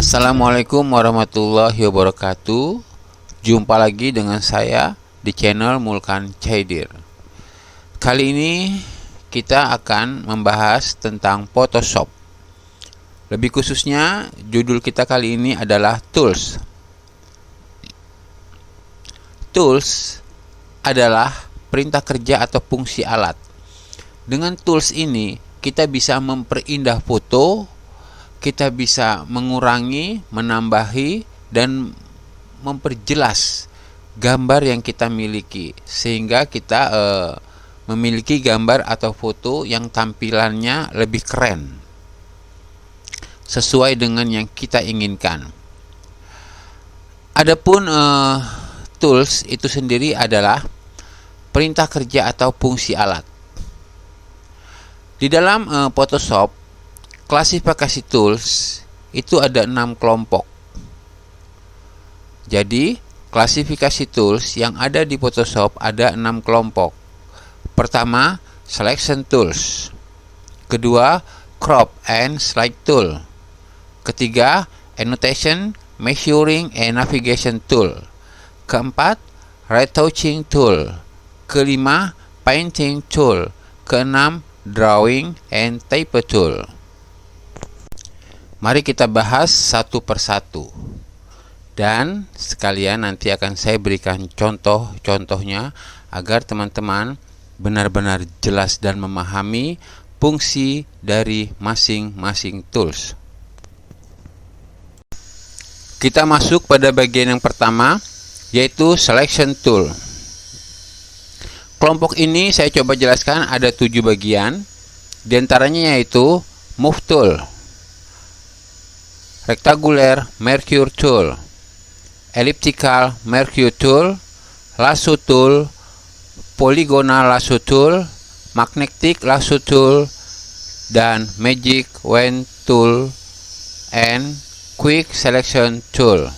Assalamualaikum warahmatullahi wabarakatuh. Jumpa lagi dengan saya di channel Mulkan Caidir. Kali ini kita akan membahas tentang Photoshop. Lebih khususnya, judul kita kali ini adalah Tools. Tools adalah perintah kerja atau fungsi alat. Dengan tools ini, kita bisa memperindah foto, kita bisa mengurangi, menambahi, dan memperjelas gambar yang kita miliki, sehingga kita memiliki gambar atau foto yang tampilannya lebih keren sesuai dengan yang kita inginkan. Adapun tools itu sendiri adalah perintah kerja atau fungsi alat. Di dalam Photoshop, klasifikasi tools itu ada 6 kelompok. Jadi, klasifikasi tools yang ada di Photoshop ada 6 kelompok. Pertama, selection tools. Kedua, crop and slide tool. Ketiga, annotation, measuring and navigation tool. Keempat, retouching tool. Kelima, painting tool. Keenam, drawing and type tool. Mari kita bahas satu persatu, dan sekalian nanti akan saya berikan contoh-contohnya agar teman-teman benar-benar jelas dan memahami fungsi dari masing-masing tools. Kita masuk pada bagian yang pertama, yaitu selection tool. Kelompok ini saya coba jelaskan ada 7 bagian, diantaranya yaitu move tool, rectangular mercury tool, elliptical mercury tool, lasso tool, polygonal lasso tool, magnetic lasso tool, dan magic wand tool, and quick selection tool.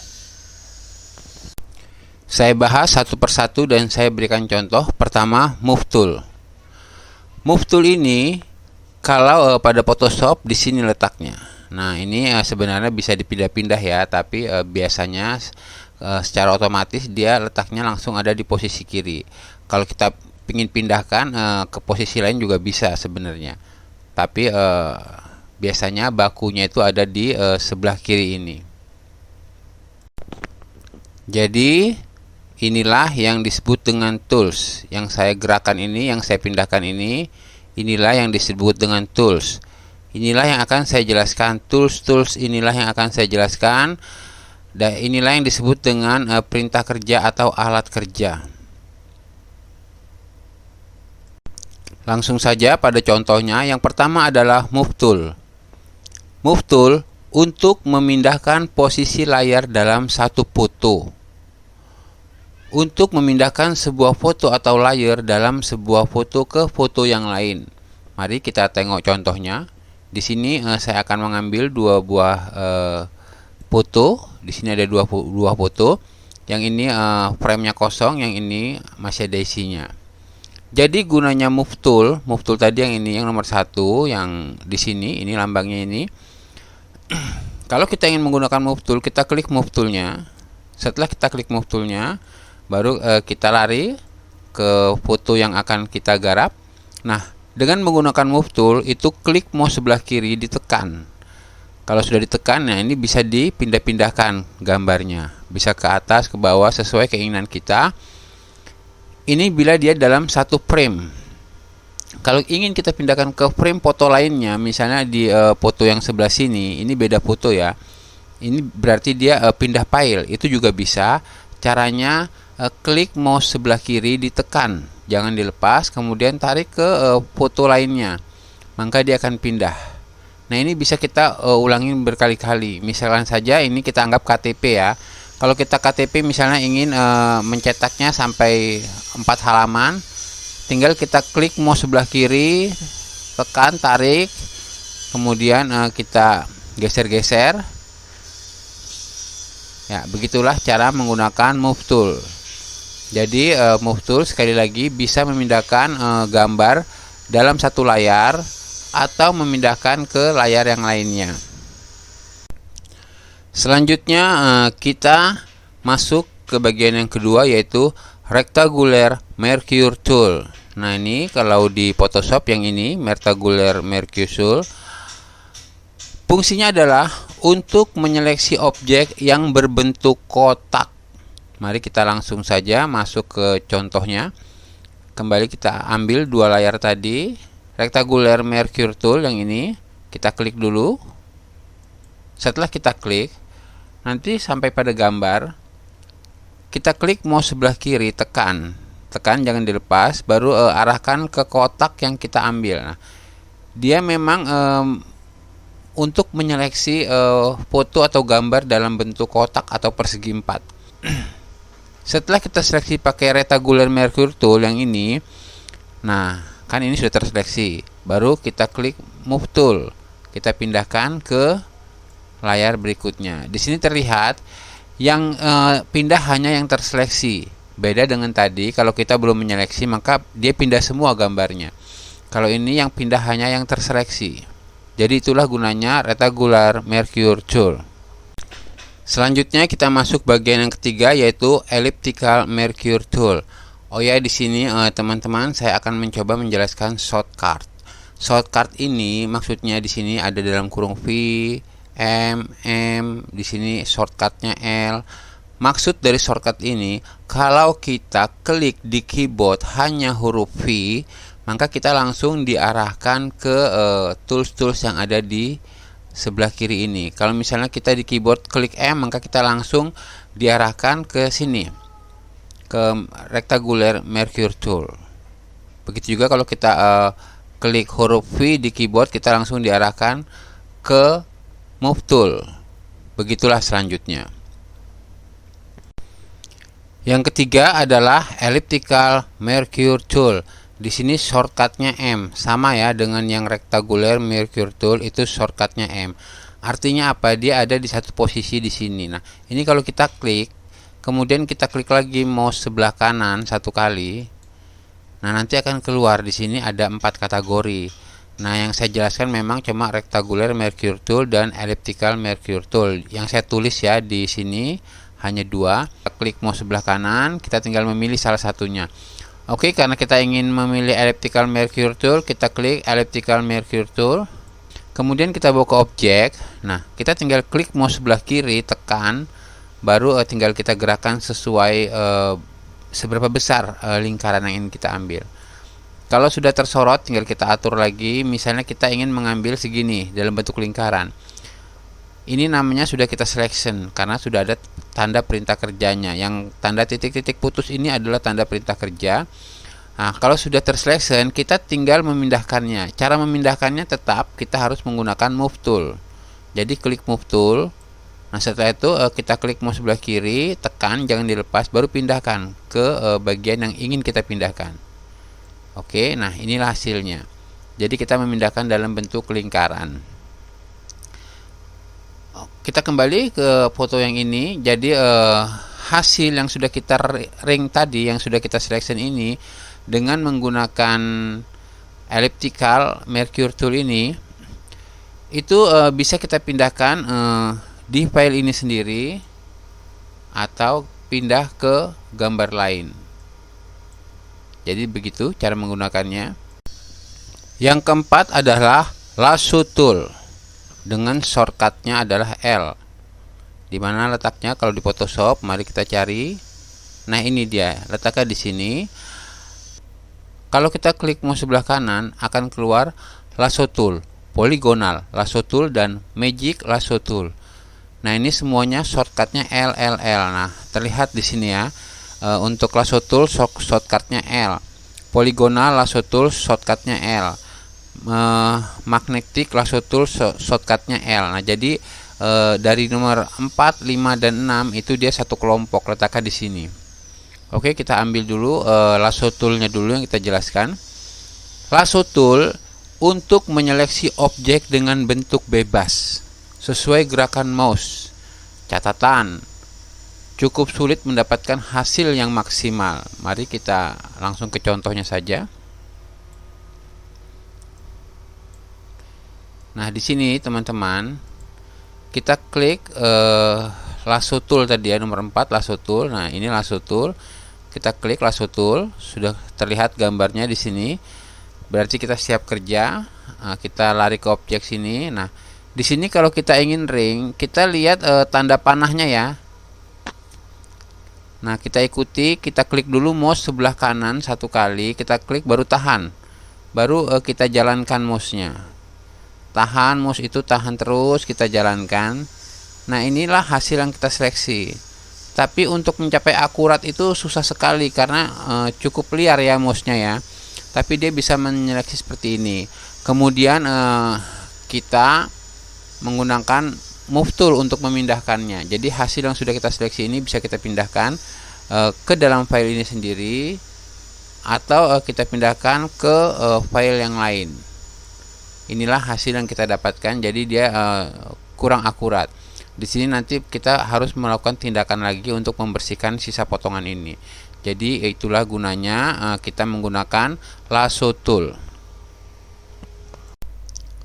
Saya bahas satu persatu dan saya berikan contoh. Pertama, move tool. Move tool ini kalau pada Photoshop di sini letaknya. Nah, ini sebenarnya bisa dipindah-pindah ya, tapi biasanya secara otomatis dia letaknya langsung ada di posisi kiri. Kalau kita ingin pindahkan ke posisi lain juga bisa sebenarnya, tapi biasanya bakunya itu ada di sebelah kiri ini. Jadi inilah yang disebut dengan tools. Yang saya gerakan ini, yang saya pindahkan ini, inilah yang disebut dengan tools. Inilah yang akan saya jelaskan. Tools inilah yang akan saya jelaskan. Dan inilah yang disebut dengan perintah kerja atau alat kerja. Langsung saja pada contohnya. Yang pertama adalah move tool. Move tool untuk memindahkan posisi layar dalam satu foto. Untuk memindahkan sebuah foto atau layer dalam sebuah foto ke foto yang lain. Mari kita tengok contohnya. Di sini saya akan mengambil dua buah foto. Di sini ada dua foto. Yang ini frame-nya kosong, yang ini masih ada isinya. Jadi gunanya move tool tadi yang ini, yang nomor 1, yang di sini, ini lambangnya ini. Kalau kita ingin menggunakan move tool, kita klik move toolnya. Setelah kita klik move toolnya, baru kita lari ke foto yang akan kita garap. Nah, dengan menggunakan move tool itu klik mouse sebelah kiri ditekan. Kalau sudah ditekan, nah ini bisa dipindah-pindahkan gambarnya, bisa ke atas, ke bawah sesuai keinginan kita. Ini bila dia dalam satu frame. Kalau ingin kita pindahkan ke frame foto lainnya, misalnya di foto yang sebelah sini, ini beda foto ya. Ini berarti dia pindah file, itu juga bisa. Caranya klik mouse sebelah kiri ditekan, jangan dilepas, kemudian tarik ke foto lainnya, maka dia akan pindah. Nah, ini bisa kita ulangi berkali-kali. Misalkan saja ini kita anggap KTP ya. Kalau kita KTP misalnya ingin mencetaknya sampai 4 halaman, tinggal kita klik mouse sebelah kiri, tekan, tarik, kemudian kita geser-geser. Ya, begitulah cara menggunakan move tool. Jadi move tool sekali lagi bisa memindahkan gambar dalam satu layar atau memindahkan ke layar yang lainnya. Selanjutnya kita masuk ke bagian yang kedua, yaitu rectangular Mercury tool. Nah, ini kalau di Photoshop yang ini rectangular Mercury tool, fungsinya adalah untuk menyeleksi objek yang berbentuk kotak. Mari kita langsung saja masuk ke contohnya. Kembali kita ambil dua layar tadi, rectangular Mercury tool yang ini, kita klik dulu. Setelah kita klik, nanti sampai pada gambar, kita klik mouse sebelah kiri, tekan jangan dilepas, baru arahkan ke kotak yang kita ambil. Nah, dia memang untuk menyeleksi foto atau gambar dalam bentuk kotak atau persegi 4. Setelah kita seleksi pakai rectangular Mercury tool yang ini, nah kan ini sudah terseleksi, baru kita klik move tool, kita pindahkan ke layar berikutnya. Di sini terlihat yang pindah hanya yang terseleksi. Beda dengan tadi, kalau kita belum menyeleksi maka dia pindah semua gambarnya. Kalau ini yang pindah hanya yang terseleksi. Jadi itulah gunanya rectangular Mercury tool. Selanjutnya kita masuk bagian yang ketiga, yaitu elliptical Mercury tool. Oh ya, di sini teman-teman saya akan mencoba menjelaskan shortcut. Shortcut ini maksudnya di sini ada dalam kurung V, M, di sini shortcutnya L. Maksud dari shortcut ini, kalau kita klik di keyboard hanya huruf V, maka kita langsung diarahkan ke tools-tools yang ada di sebelah kiri ini. Kalau misalnya kita di keyboard klik M, maka kita langsung diarahkan ke sini, ke rectangular Mercury tool. Begitu juga kalau kita klik huruf V di keyboard, kita langsung diarahkan ke move tool. Begitulah selanjutnya. Yang ketiga adalah elliptical Mercury tool. Di sini shortcutnya M, sama ya dengan yang rectangular Mercury tool, itu shortcutnya M. Artinya apa? Dia ada di satu posisi di sini. Nah, ini kalau kita klik, kemudian kita klik lagi mouse sebelah kanan satu kali, nah nanti akan keluar di sini ada 4 kategori. Nah, yang saya jelaskan memang cuma rectangular Mercury tool dan elliptical Mercury tool. Yang saya tulis ya di sini hanya 2. Kita klik mouse sebelah kanan, kita tinggal memilih salah satunya. Oke, karena kita ingin memilih elliptical Mercury tool, kita klik elliptical Mercury tool. Kemudian kita bawa ke objek. Nah, kita tinggal klik mouse sebelah kiri, tekan, baru tinggal kita gerakan sesuai seberapa besar lingkaran yang ingin kita ambil. Kalau sudah tersorot, tinggal kita atur lagi. Misalnya kita ingin mengambil segini dalam bentuk lingkaran. Ini namanya sudah kita selection karena sudah ada tanda perintah kerjanya. Yang tanda titik-titik putus ini adalah tanda perintah kerja. Nah, kalau sudah terselection, kita tinggal memindahkannya. Cara memindahkannya tetap kita harus menggunakan move tool. Jadi klik move tool. Nah, setelah itu kita klik mouse sebelah kiri, tekan, jangan dilepas, baru pindahkan ke bagian yang ingin kita pindahkan. Oke, nah inilah hasilnya. Jadi kita memindahkan dalam bentuk lingkaran. Kita kembali ke foto yang ini. Jadi hasil yang sudah kita ring tadi, yang sudah kita selection ini, dengan menggunakan elliptical Mercury tool ini, itu bisa kita pindahkan di file ini sendiri atau pindah ke gambar lain. Jadi begitu cara menggunakannya. Yang keempat adalah lasso tool dengan shortcutnya adalah L. Di mana letaknya kalau di Photoshop? Mari kita cari. Nah, ini dia, letaknya di sini. Kalau kita klik mouse sebelah kanan, akan keluar lasso tool, polygonal lasso tool, dan magic lasso tool. Nah, ini semuanya shortcutnya L. Nah, terlihat di sini ya. Untuk lasso tool shortcutnya L, polygonal lasso tool shortcutnya L, magnetic lasso tool shortcutnya L. Nah, jadi dari nomor 4, 5, dan 6 itu dia satu kelompok, letaknya di sini. Oke, kita ambil dulu lasso toolnya dulu yang kita jelaskan. Lasso tool untuk menyeleksi objek dengan bentuk bebas sesuai gerakan mouse. Catatan, cukup sulit mendapatkan hasil yang maksimal. Mari kita langsung ke contohnya saja. Nah, di sini teman-teman, kita klik lasso tool tadi ya, nomor 4 lasso tool. Nah, ini lasso tool. Kita klik lasso tool, sudah terlihat gambarnya di sini. Berarti kita siap kerja. Nah, kita lari ke objek sini. Nah, di sini kalau kita ingin ring, kita lihat tanda panahnya ya. Nah, kita ikuti, kita klik dulu mouse sebelah kanan satu kali, kita klik baru tahan. Baru kita jalankan mouse-nya. Tahan, mouse itu tahan terus, kita jalankan. Nah, inilah hasil yang kita seleksi. Tapi untuk mencapai akurat itu susah sekali karena cukup liar ya mouse-nya ya. Tapi dia bisa menyeleksi seperti ini. Kemudian kita menggunakan move tool untuk memindahkannya. Jadi hasil yang sudah kita seleksi ini bisa kita pindahkan ke dalam file ini sendiri, atau kita pindahkan ke file yang lain. Inilah hasil yang kita dapatkan. Jadi dia kurang akurat. Di sini nanti kita harus melakukan tindakan lagi untuk membersihkan sisa potongan ini. Jadi itulah gunanya kita menggunakan lasso tool.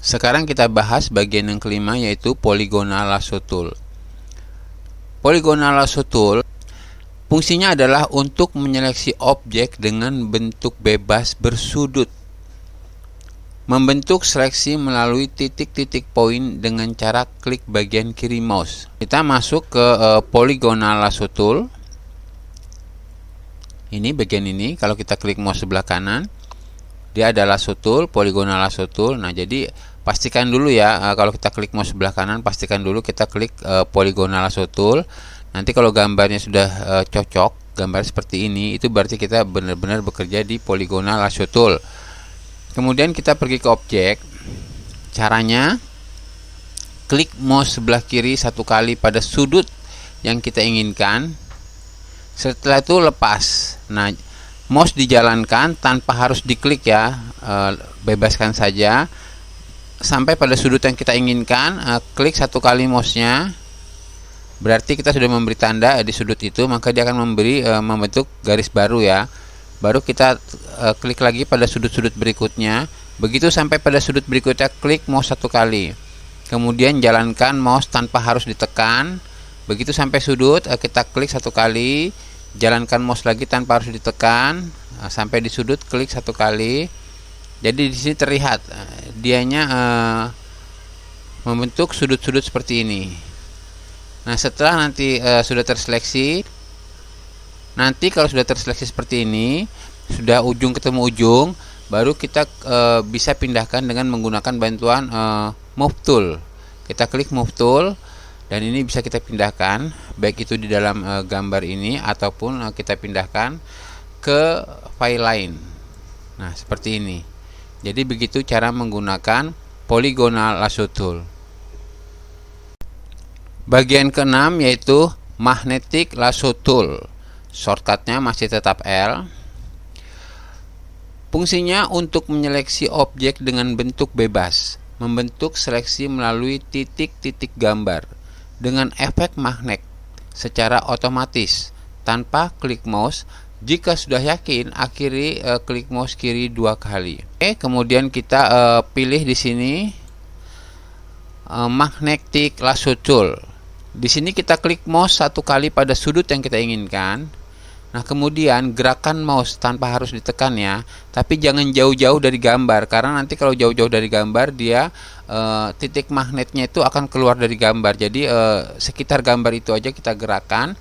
Sekarang kita bahas bagian yang kelima, yaitu polygonal lasso tool. Polygonal lasso tool fungsinya adalah untuk menyeleksi objek dengan bentuk bebas bersudut. Membentuk seleksi melalui titik-titik poin dengan cara klik bagian kiri mouse. Kita masuk ke polygonal lasso tool. Ini bagian ini, kalau kita klik mouse sebelah kanan, dia ada lasso tool, polygonal lasso tool. Nah, jadi pastikan dulu ya, kalau kita klik mouse sebelah kanan, pastikan dulu kita klik polygonal lasso tool. Nanti kalau gambarnya sudah cocok, gambar seperti ini, itu berarti kita benar-benar bekerja di polygonal lasso tool. Kemudian kita pergi ke objek. Caranya, klik mouse sebelah kiri satu kali pada sudut yang kita inginkan. Setelah itu lepas. Nah, mouse dijalankan tanpa harus diklik ya, bebaskan saja sampai pada sudut yang kita inginkan. Klik satu kali mouse-nya, berarti kita sudah memberi tanda di sudut itu, maka dia akan membentuk garis baru ya. Baru kita klik lagi pada sudut-sudut berikutnya. Begitu sampai pada sudut berikutnya, klik mouse satu kali. Kemudian jalankan mouse tanpa harus ditekan. Begitu sampai sudut, kita klik satu kali, jalankan mouse lagi tanpa harus ditekan. Sampai di sudut, klik satu kali. Jadi di sini terlihat dianya membentuk sudut-sudut seperti ini. Nah, setelah nanti sudah terseleksi, nanti kalau sudah terseleksi seperti ini, sudah ujung ketemu ujung, baru kita bisa pindahkan dengan menggunakan bantuan move tool. Kita klik move tool, dan ini bisa kita pindahkan, baik itu di dalam gambar ini ataupun kita pindahkan ke file lain. Nah, seperti ini. Jadi begitu cara menggunakan polygonal lasso tool. Bagian keenam yaitu magnetic lasso tool. Shortcutnya masih tetap L. Fungsinya untuk menyeleksi objek dengan bentuk bebas, membentuk seleksi melalui titik-titik gambar dengan efek magnet secara otomatis tanpa klik mouse. Jika sudah yakin, akhiri klik mouse kiri 2 kali. Kemudian kita pilih di sini magnetic lasso tool. Di sini kita klik mouse satu kali pada sudut yang kita inginkan. Nah, kemudian gerakan mouse tanpa harus ditekan ya, tapi jangan jauh-jauh dari gambar, karena nanti kalau jauh-jauh dari gambar dia titik magnetnya itu akan keluar dari gambar. Jadi sekitar gambar itu aja kita gerakan.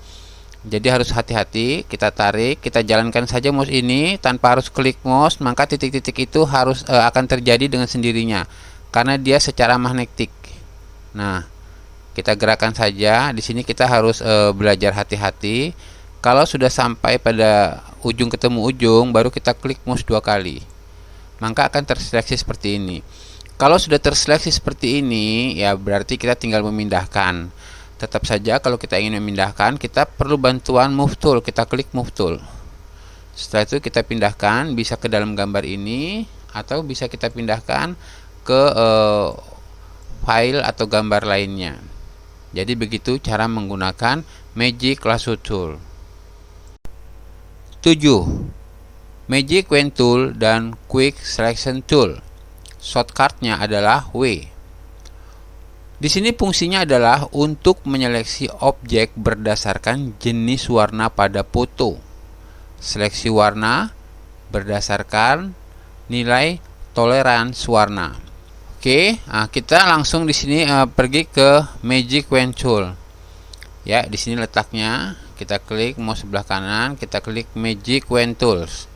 Jadi harus hati-hati, kita tarik, kita jalankan saja mouse ini tanpa harus klik mouse, maka titik-titik itu harus akan terjadi dengan sendirinya karena dia secara magnetik. Nah, kita gerakan saja. Di sini kita harus belajar hati-hati. Kalau sudah sampai pada ujung ketemu ujung, baru kita klik mouse 2 kali. Maka akan terseleksi seperti ini. Kalau sudah terseleksi seperti ini, ya berarti kita tinggal memindahkan. Tetap saja kalau kita ingin memindahkan, kita perlu bantuan move tool. Kita klik move tool. Setelah itu kita pindahkan, bisa ke dalam gambar ini, atau bisa kita pindahkan ke file atau gambar lainnya. Jadi begitu cara menggunakan Magic Lasso Tool. 7. Magic Wand Tool dan Quick Selection Tool. Shortcutnya adalah W. Di sini fungsinya adalah untuk menyeleksi objek berdasarkan jenis warna pada foto. Seleksi warna berdasarkan nilai toleransi warna. Oke, nah kita langsung di sini pergi ke Magic Wand Tool. Ya, di sini letaknya. Kita klik mouse sebelah kanan, kita klik Magic Wand Tools.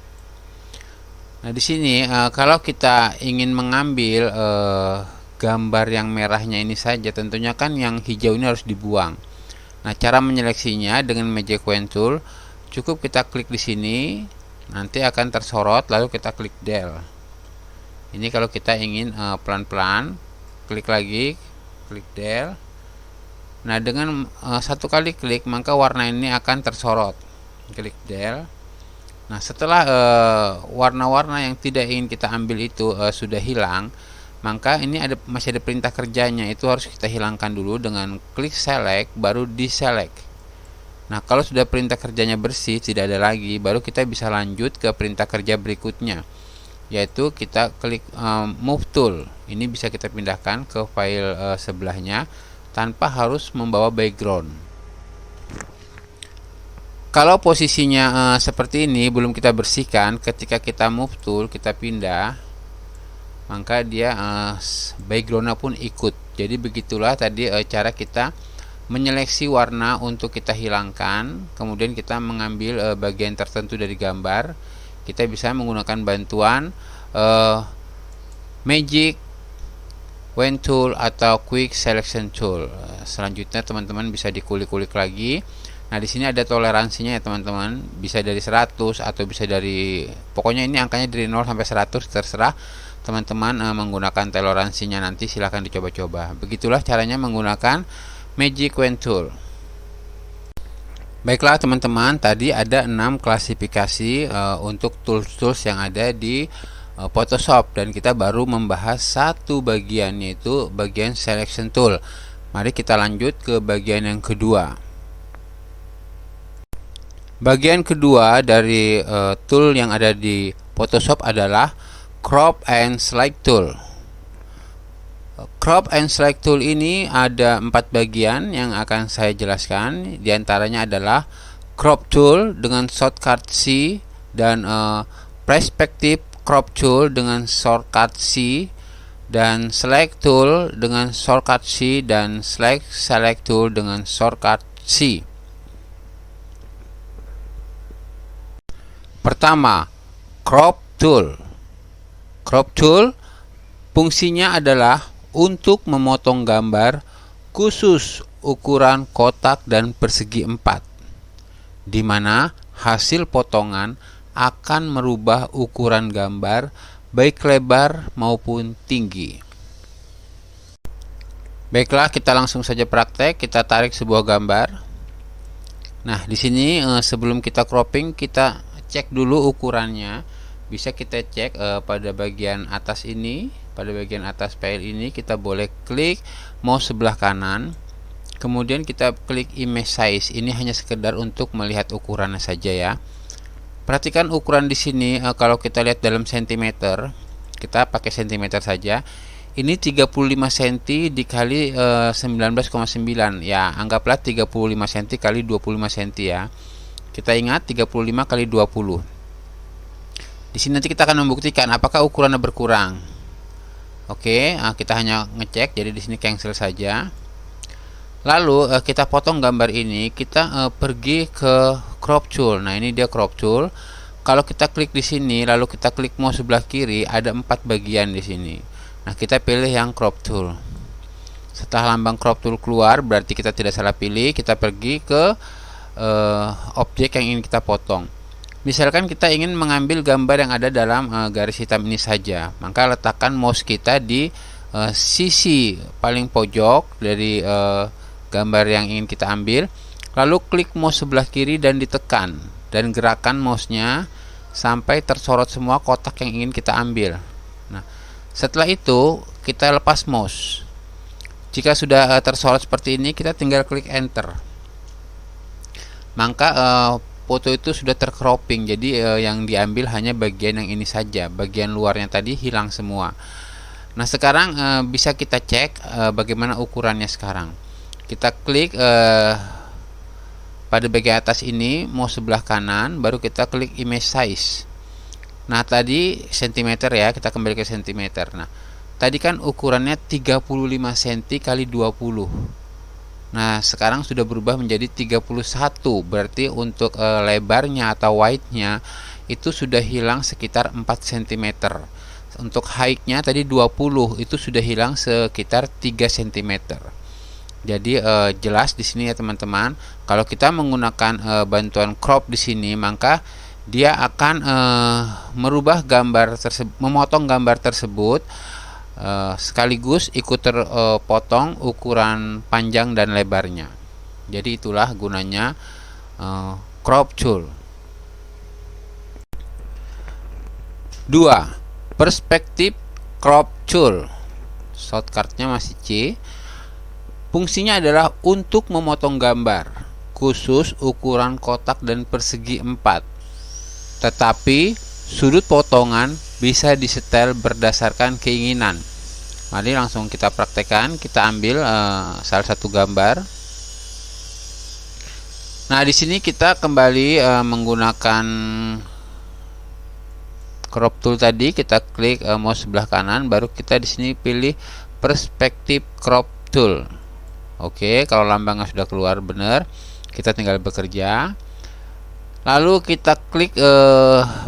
Nah, di sini kalau kita ingin mengambil gambar yang merahnya ini saja, tentunya kan yang hijau ini harus dibuang. Nah, cara menyeleksinya dengan Magic Wand Tool, cukup kita klik di sini, nanti akan tersorot, lalu kita klik del. Ini kalau kita ingin pelan-pelan, klik lagi, klik del. Nah, dengan satu kali klik maka warna ini akan tersorot. Klik del. Nah, setelah warna-warna yang tidak ingin kita ambil itu sudah hilang, maka ini masih ada perintah kerjanya, itu harus kita hilangkan dulu dengan klik select baru deselect. Nah, kalau sudah perintah kerjanya bersih, tidak ada lagi, baru kita bisa lanjut ke perintah kerja berikutnya, yaitu kita klik move tool. Ini bisa kita pindahkan ke file sebelahnya tanpa harus membawa background. Kalau posisinya seperti ini belum kita bersihkan, ketika kita move tool kita pindah, maka dia backgroundnya pun ikut. Jadi begitulah tadi cara kita menyeleksi warna untuk kita hilangkan, kemudian kita mengambil bagian tertentu dari gambar. Kita bisa menggunakan bantuan Magic Wand Tool atau Quick Selection Tool. Selanjutnya teman-teman bisa dikulik-kulik lagi. Nah, di sini ada toleransinya ya teman-teman. Bisa dari 100 atau bisa dari, pokoknya ini angkanya dari 0 sampai 100, terserah teman-teman menggunakan toleransinya, nanti silahkan dicoba-coba. Begitulah caranya menggunakan Magic Wand Tool. Baiklah teman-teman, tadi ada 6 klasifikasi untuk tools-tools yang ada di Photoshop, dan kita baru membahas satu bagian, yaitu bagian selection tool. Mari kita lanjut ke bagian yang kedua. Bagian kedua dari tool yang ada di Photoshop adalah crop and select tool. Crop and select tool ini ada 4 bagian yang akan saya jelaskan. Di antaranya adalah crop tool dengan shortcut C, dan perspective crop tool dengan shortcut C, dan select tool dengan shortcut C, dan select tool dengan shortcut C. Pertama, crop tool. Crop tool fungsinya adalah untuk memotong gambar khusus ukuran kotak dan persegi 4, di mana hasil potongan akan merubah ukuran gambar baik lebar maupun tinggi. Baiklah, kita langsung saja praktek. Kita tarik sebuah gambar. Nah, di sini sebelum kita cropping, kita cek dulu ukurannya. Bisa kita cek pada bagian atas ini, pada bagian atas file ini kita boleh klik mouse sebelah kanan, kemudian kita klik image size. Ini hanya sekedar untuk melihat ukurannya saja ya. Perhatikan ukuran di sini, kalau kita lihat dalam cm, kita pakai cm saja. Ini 35 cm dikali 19,9, ya anggaplah 35 cm kali 25 cm ya. Kita ingat 35 kali 20. Di sini nanti kita akan membuktikan apakah ukurannya berkurang. Oke, kita hanya ngecek, jadi di sini cancel saja. Lalu kita potong gambar ini, kita pergi ke crop tool. Nah, ini dia crop tool. Kalau kita klik di sini, lalu kita klik mouse sebelah kiri, ada 4 bagian di sini. Nah, kita pilih yang crop tool. Setelah lambang crop tool keluar, berarti kita tidak salah pilih. Kita pergi ke objek yang ingin kita potong. Misalkan kita ingin mengambil gambar yang ada dalam garis hitam ini saja, maka letakkan mouse kita di sisi paling pojok dari gambar yang ingin kita ambil, lalu klik mouse sebelah kiri dan ditekan, dan gerakan mouse-nya sampai tersorot semua kotak yang ingin kita ambil. Nah, setelah itu kita lepas mouse. Jika sudah tersorot seperti ini, kita tinggal klik enter. Maka foto itu sudah tercropping, jadi yang diambil hanya bagian yang ini saja, bagian luarnya tadi hilang semua. Nah, sekarang bisa kita cek bagaimana ukurannya sekarang. Kita klik pada bagian atas ini, mouse sebelah kanan, baru kita klik image size. Nah, tadi cm ya, kita kembali ke cm. Nah, tadi kan ukurannya 35 cm kali 20. Nah, sekarang sudah berubah menjadi 31. Berarti untuk lebarnya atau width-nya itu sudah hilang sekitar 4 cm. Untuk height-nya tadi 20, itu sudah hilang sekitar 3 cm. Jadi jelas di sini ya teman-teman, kalau kita menggunakan bantuan crop di sini, maka dia akan merubah gambar tersebut, memotong gambar tersebut sekaligus ikut terpotong ukuran panjang dan lebarnya. Jadi itulah gunanya crop tool. 2. Perspektif crop tool. Shortcutnya masih C. Fungsinya adalah untuk memotong gambar, khusus ukuran kotak dan persegi 4. Tetapi sudut potongan bisa disetel berdasarkan keinginan. Mari langsung kita praktekkan. Kita ambil salah satu gambar. Nah, di sini kita kembali menggunakan crop tool tadi. Kita klik mouse sebelah kanan, baru kita di sini pilih perspektif crop tool. Oke, kalau lambangnya sudah keluar benar, kita tinggal bekerja. Lalu kita klik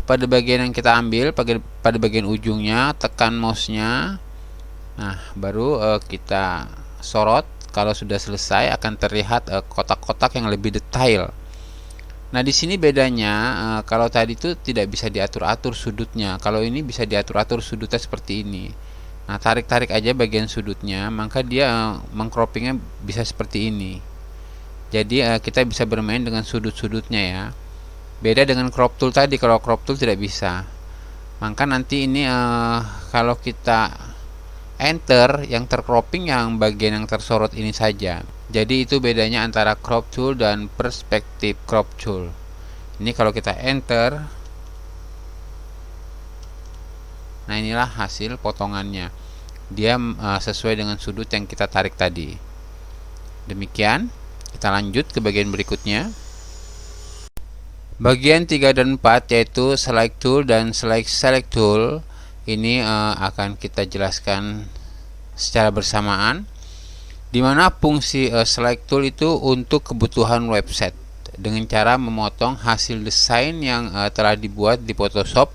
pada bagian yang kita ambil, pada bagian ujungnya, tekan mouse-nya. Nah, baru kita sorot. Kalau sudah selesai akan terlihat kotak-kotak yang lebih detail. Nah, di sini bedanya, kalau tadi itu tidak bisa diatur-atur sudutnya. Kalau ini bisa diatur-atur sudutnya seperti ini. Nah, tarik-tarik aja bagian sudutnya, maka dia mengcroppingnya bisa seperti ini. Jadi kita bisa bermain dengan sudut-sudutnya ya. Beda dengan crop tool tadi. Kalau crop tool tidak bisa. Maka nanti ini kalau kita enter, yang tercropping yang bagian yang tersorot ini saja. Jadi itu bedanya antara crop tool dan perspektif crop tool. Ini kalau kita enter, nah inilah hasil potongannya. Dia sesuai dengan sudut yang kita tarik tadi. Demikian, kita lanjut ke bagian berikutnya. Bagian 3 dan 4 yaitu select tool dan select tool. Ini akan kita jelaskan secara bersamaan. Di mana fungsi select tool itu untuk kebutuhan website dengan cara memotong hasil desain yang telah dibuat di Photoshop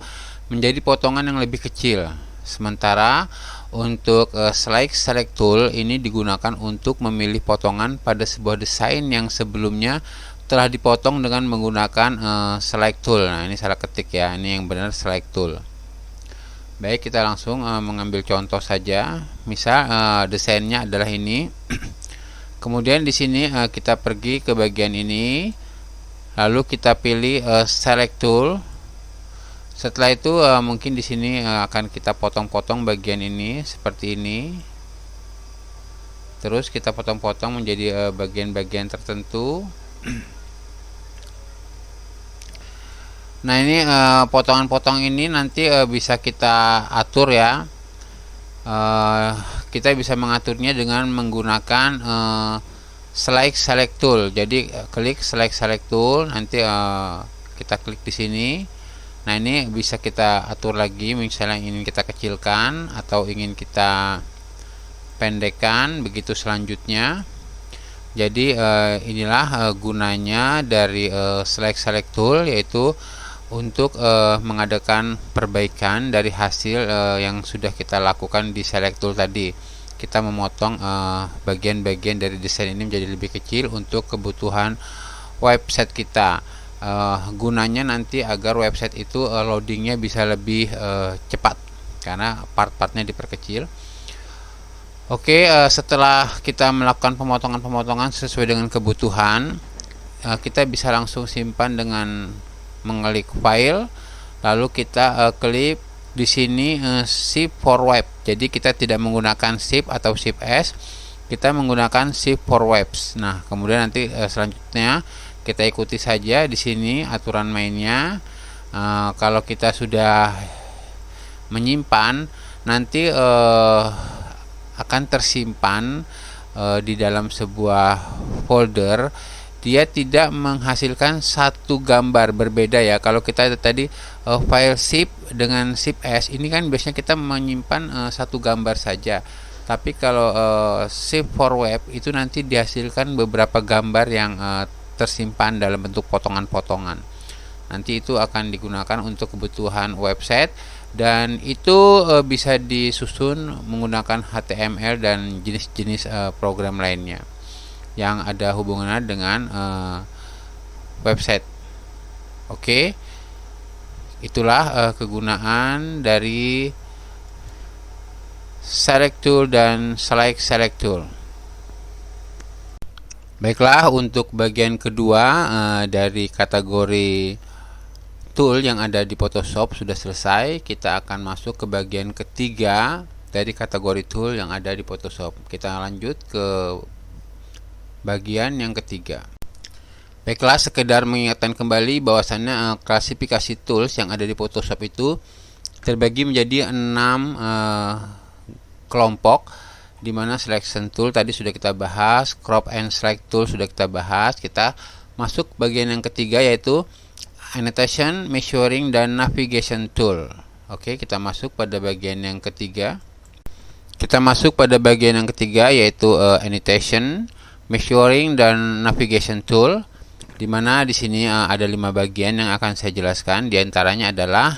menjadi potongan yang lebih kecil. Sementara untuk select tool ini digunakan untuk memilih potongan pada sebuah desain yang sebelumnya telah dipotong dengan menggunakan select tool. Nah, ini salah ketik ya, ini yang benar select tool. Baik, kita langsung mengambil contoh saja. Misal desainnya adalah ini. Kemudian di sini kita pergi ke bagian ini, lalu kita pilih select tool. Setelah itu mungkin di sini akan kita potong-potong bagian ini seperti ini. Terus kita potong-potong menjadi bagian-bagian tertentu. Nah, ini potongan-potong ini nanti bisa kita atur ya. Kita bisa mengaturnya dengan menggunakan select tool. Jadi klik select tool, nanti kita klik di sini. Nah, ini bisa kita atur lagi, misalnya ingin kita kecilkan atau ingin kita pendekkan, begitu selanjutnya. Jadi inilah gunanya dari select tool, yaitu untuk mengadakan perbaikan dari hasil yang sudah kita lakukan di select tool tadi. Kita memotong bagian-bagian dari desain ini menjadi lebih kecil untuk kebutuhan website kita. Gunanya nanti agar website itu loadingnya bisa lebih cepat karena part-partnya diperkecil. Oke, setelah kita melakukan pemotongan-pemotongan sesuai dengan kebutuhan, kita bisa langsung simpan dengan mengklik file, lalu kita klik di sini Shift for Web. Jadi kita tidak menggunakan Shift atau Shift S, kita menggunakan Shift for Webs. Nah, kemudian nanti selanjutnya kita ikuti saja di sini aturan mainnya. Kalau kita sudah menyimpan, nanti akan tersimpan di dalam sebuah folder. Dia tidak menghasilkan satu gambar, berbeda ya. Kalau kita tadi file zip dengan zip s, ini kan biasanya kita menyimpan satu gambar saja. Tapi kalau zip for web itu nanti dihasilkan beberapa gambar yang tersimpan dalam bentuk potongan-potongan. Nanti itu akan digunakan untuk kebutuhan website, dan itu bisa disusun menggunakan HTML dan jenis-jenis program lainnya yang ada hubungannya dengan website. Oke, itulah kegunaan dari select tool dan select tool. Baiklah, untuk bagian kedua dari kategori tool yang ada di Photoshop sudah selesai. Kita akan masuk ke bagian ketiga dari kategori tool yang ada di Photoshop. Kita lanjut ke bagian yang ketiga. Baiklah, sekedar mengingatkan kembali bahwasannya klasifikasi tools yang ada di Photoshop itu terbagi menjadi 6 kelompok, di mana selection tool tadi sudah kita bahas, crop and select tool sudah kita bahas. Kita masuk bagian yang ketiga, yaitu annotation, measuring, dan navigation tool. Oke, kita masuk pada bagian yang ketiga. Yaitu annotation, measuring, dan navigation tool, dimana di sini ada 5 bagian yang akan saya jelaskan. Di antaranya adalah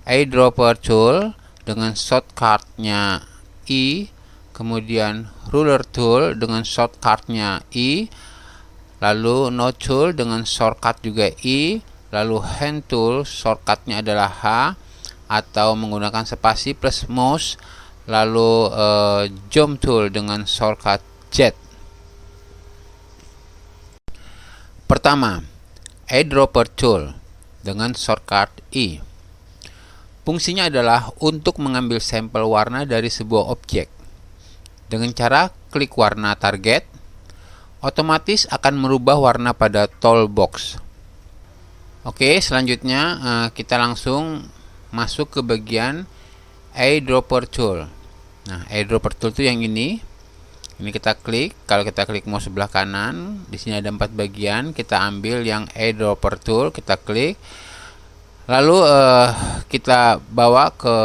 eyedropper tool dengan shortcutnya I, kemudian ruler tool dengan shortcutnya I, lalu node tool dengan shortcut juga I, lalu hand tool shortcutnya adalah H atau menggunakan spasi plus mouse, lalu zoom tool dengan shortcut Z. Pertama, eyedropper tool dengan shortcut I. Fungsinya adalah untuk mengambil sampel warna dari sebuah objek. Dengan cara klik warna target, otomatis akan merubah warna pada toolbox. Oke, selanjutnya kita langsung masuk ke bagian eyedropper tool. Nah, eyedropper tool itu yang ini. Ini kita klik. Kalau kita klik mouse sebelah kanan, di sini ada 4 bagian. Kita ambil yang eyedropper tool, kita klik. Lalu kita bawa ke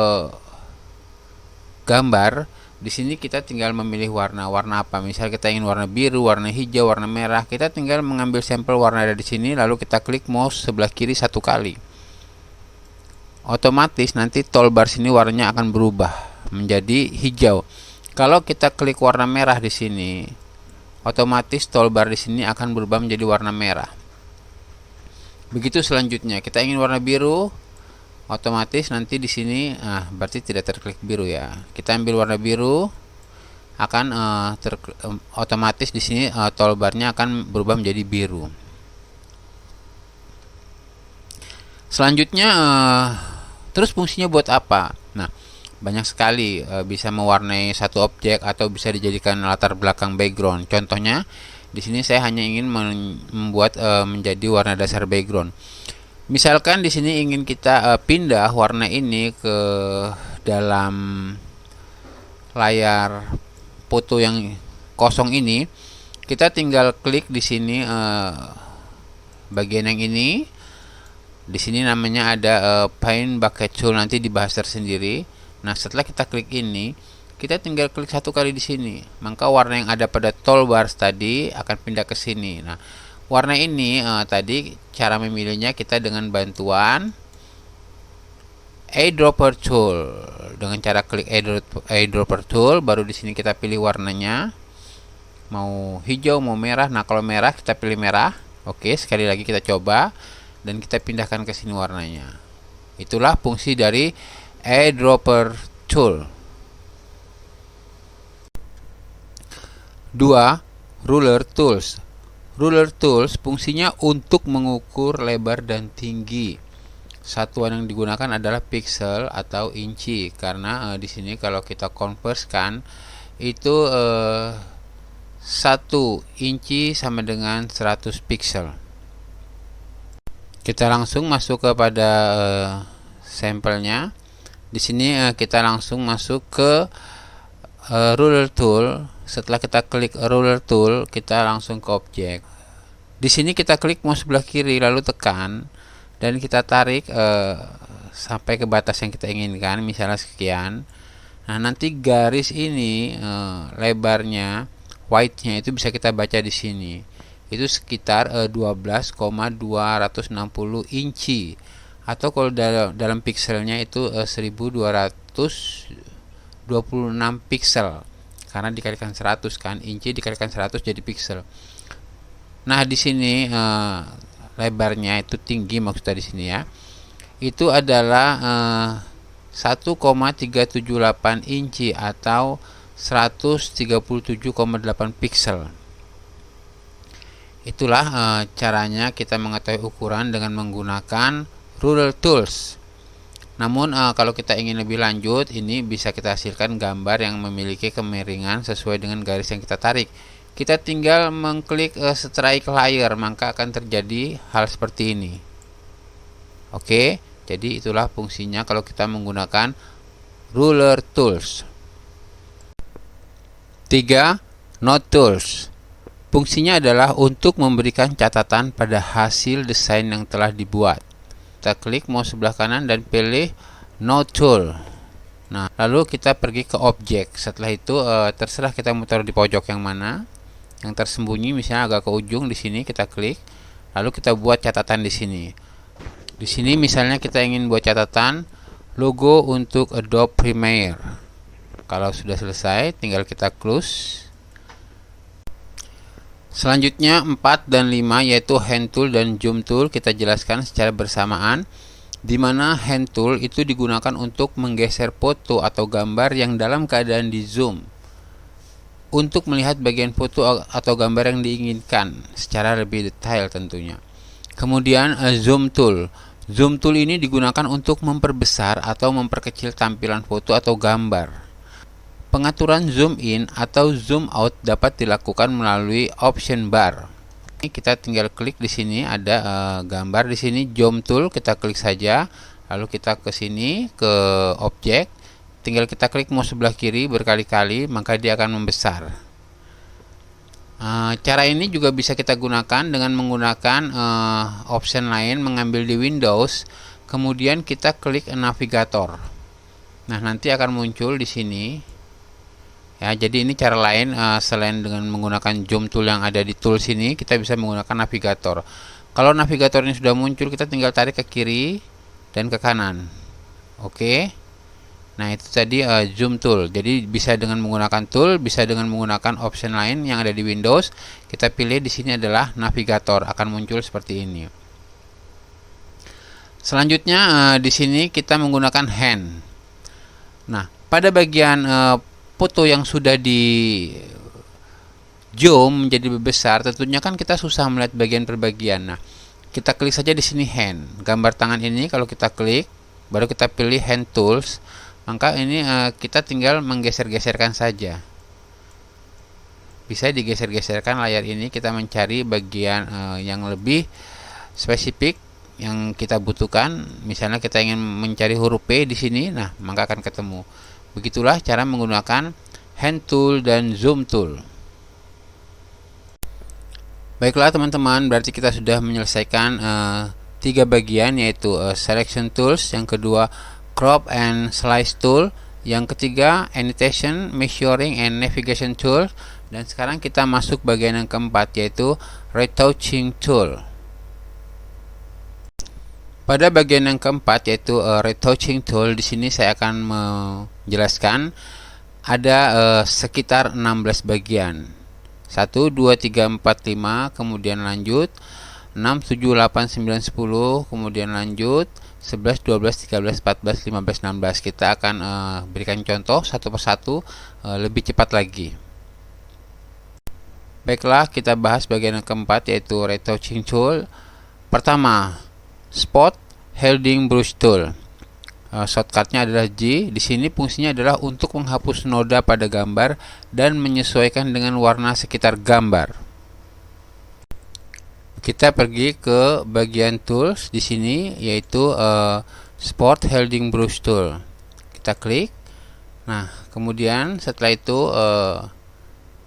gambar. Di sini kita tinggal memilih warna apa. Misal kita ingin warna biru, warna hijau, warna merah. Kita tinggal mengambil sampel warna dari sini, lalu kita klik mouse sebelah kiri 1 kali. Otomatis nanti toolbar sini warnanya akan berubah menjadi hijau. Kalau kita klik warna merah di sini, otomatis toolbar di sini akan berubah menjadi warna merah. Begitu selanjutnya, kita ingin warna biru, otomatis nanti di sini berarti tidak terklik biru ya. Kita ambil warna biru, akan otomatis di sini toolbarnya akan berubah menjadi biru. Selanjutnya terus fungsinya buat apa? Nah, banyak sekali, bisa mewarnai satu objek atau bisa dijadikan latar belakang background. Contohnya di sini saya hanya ingin membuat menjadi warna dasar background. Misalkan di sini ingin kita pindah warna ini ke dalam layar foto yang kosong ini, kita tinggal klik di sini bagian yang ini. Di sini namanya ada paint bucket tool, nanti dibahas tersendiri. Nah, setelah kita klik ini, kita tinggal klik 1 kali di sini, maka warna yang ada pada toolbar tadi akan pindah ke sini. Nah, warna ini tadi cara memilihnya kita dengan bantuan eyedropper tool. Dengan cara klik eyedropper tool, baru di sini kita pilih warnanya, mau hijau, mau merah. Nah, kalau merah kita pilih merah. Oke, sekali lagi kita coba dan kita pindahkan ke sini warnanya. Itulah fungsi dari eyedropper tool. 2. Ruler tools. Ruler tools fungsinya untuk mengukur lebar dan tinggi. Satuan yang digunakan adalah pixel atau inci, karena di sini kalau kita konversikan itu 1 inci sama dengan 100 pixel. Kita langsung masuk kepada sampelnya. Di sini kita langsung masuk ke ruler tool. Setelah kita klik ruler tool, kita langsung ke objek. Di sini kita klik mouse sebelah kiri lalu tekan dan kita tarik sampai ke batas yang kita inginkan, misalnya sekian. Nah, nanti garis ini lebarnya, width-nya itu bisa kita baca di sini. Itu sekitar 12,260 inci. Atau kalau dalam pixelnya itu 1226 pixel, karena dikalikan 100 kan, inci dikalikan 100 jadi pixel. Nah, di sini lebarnya itu tinggi, maksudnya di sini ya, itu adalah 1,378 inci atau 137,8 pixel. Itulah caranya kita mengetahui ukuran dengan menggunakan ruler tools. Namun kalau kita ingin lebih lanjut, ini bisa kita hasilkan gambar yang memiliki kemiringan sesuai dengan garis yang kita tarik. Kita tinggal mengklik strike layer, maka akan terjadi hal seperti ini. Oke, jadi itulah fungsinya kalau kita menggunakan ruler tools. 3. Note tools. Fungsinya adalah untuk memberikan catatan pada hasil desain yang telah dibuat. Kita klik mouse sebelah kanan dan pilih Note Tool. Nah, lalu kita pergi ke objek. Setelah itu terserah kita mau taruh di pojok yang mana. Yang tersembunyi misalnya agak ke ujung, di sini kita klik. Lalu kita buat catatan di sini. Di sini misalnya kita ingin buat catatan logo untuk Adobe Premiere. Kalau sudah selesai, tinggal kita close. Selanjutnya 4 dan 5 yaitu hand tool dan zoom tool kita jelaskan secara bersamaan, di mana hand tool itu digunakan untuk menggeser foto atau gambar yang dalam keadaan di zoom untuk melihat bagian foto atau gambar yang diinginkan secara lebih detail tentunya. Kemudian zoom tool. Zoom tool ini digunakan untuk memperbesar atau memperkecil tampilan foto atau gambar. Pengaturan zoom in atau zoom out dapat dilakukan melalui option bar. Ini kita tinggal klik di sini, ada gambar di sini zoom tool, kita klik saja. Lalu kita ke sini ke objek, tinggal kita klik mouse sebelah kiri berkali-kali, maka dia akan membesar. Cara ini juga bisa kita gunakan dengan menggunakan option lain, mengambil di Windows, kemudian kita klik navigator. Nah, nanti akan muncul di sini. Ya, jadi ini cara lain selain dengan menggunakan zoom tool yang ada di tool sini, kita bisa menggunakan navigator. Kalau navigator ini sudah muncul, kita tinggal tarik ke kiri dan ke kanan. Oke. Nah, itu tadi zoom tool. Jadi bisa dengan menggunakan tool, bisa dengan menggunakan option lain yang ada di Windows. Kita pilih di sini adalah navigator, akan muncul seperti ini. Selanjutnya di sini kita menggunakan hand. Nah, pada bagian foto yang sudah di zoom menjadi lebih besar, tentunya kan kita susah melihat bagian per bagian. Nah, kita klik saja di sini hand. Gambar tangan ini kalau kita klik, baru kita pilih hand tools, maka ini kita tinggal menggeser-geserkan saja. Bisa digeser-geserkan layar ini, kita mencari bagian yang lebih spesifik yang kita butuhkan. Misalnya kita ingin mencari huruf P di sini, nah maka akan ketemu. Begitulah cara menggunakan hand tool dan zoom tool. Baiklah teman-teman, berarti kita sudah menyelesaikan 3 bagian, yaitu selection tools, yang kedua crop and slice tool, yang ketiga annotation, measuring and navigation tool, dan sekarang kita masuk bagian yang keempat, yaitu retouching tool. Pada bagian yang keempat, yaitu retouching tool, di sini saya akan menjelaskan ada sekitar 16 bagian. 1, 2, 3, 4, 5, kemudian lanjut 6, 7, 8, 9, 10, kemudian lanjut 11, 12, 13, 14, 15, 16. Kita akan berikan contoh satu persatu lebih cepat lagi. Baiklah, kita bahas bagian yang keempat, yaitu retouching tool. Pertama, spot heading brush tool. Shortcutnya adalah J. Di sini fungsinya adalah untuk menghapus noda pada gambar dan menyesuaikan dengan warna sekitar gambar. Kita pergi ke bagian tools di sini, yaitu spot heading brush tool. kita klik. Nah, kemudian setelah itu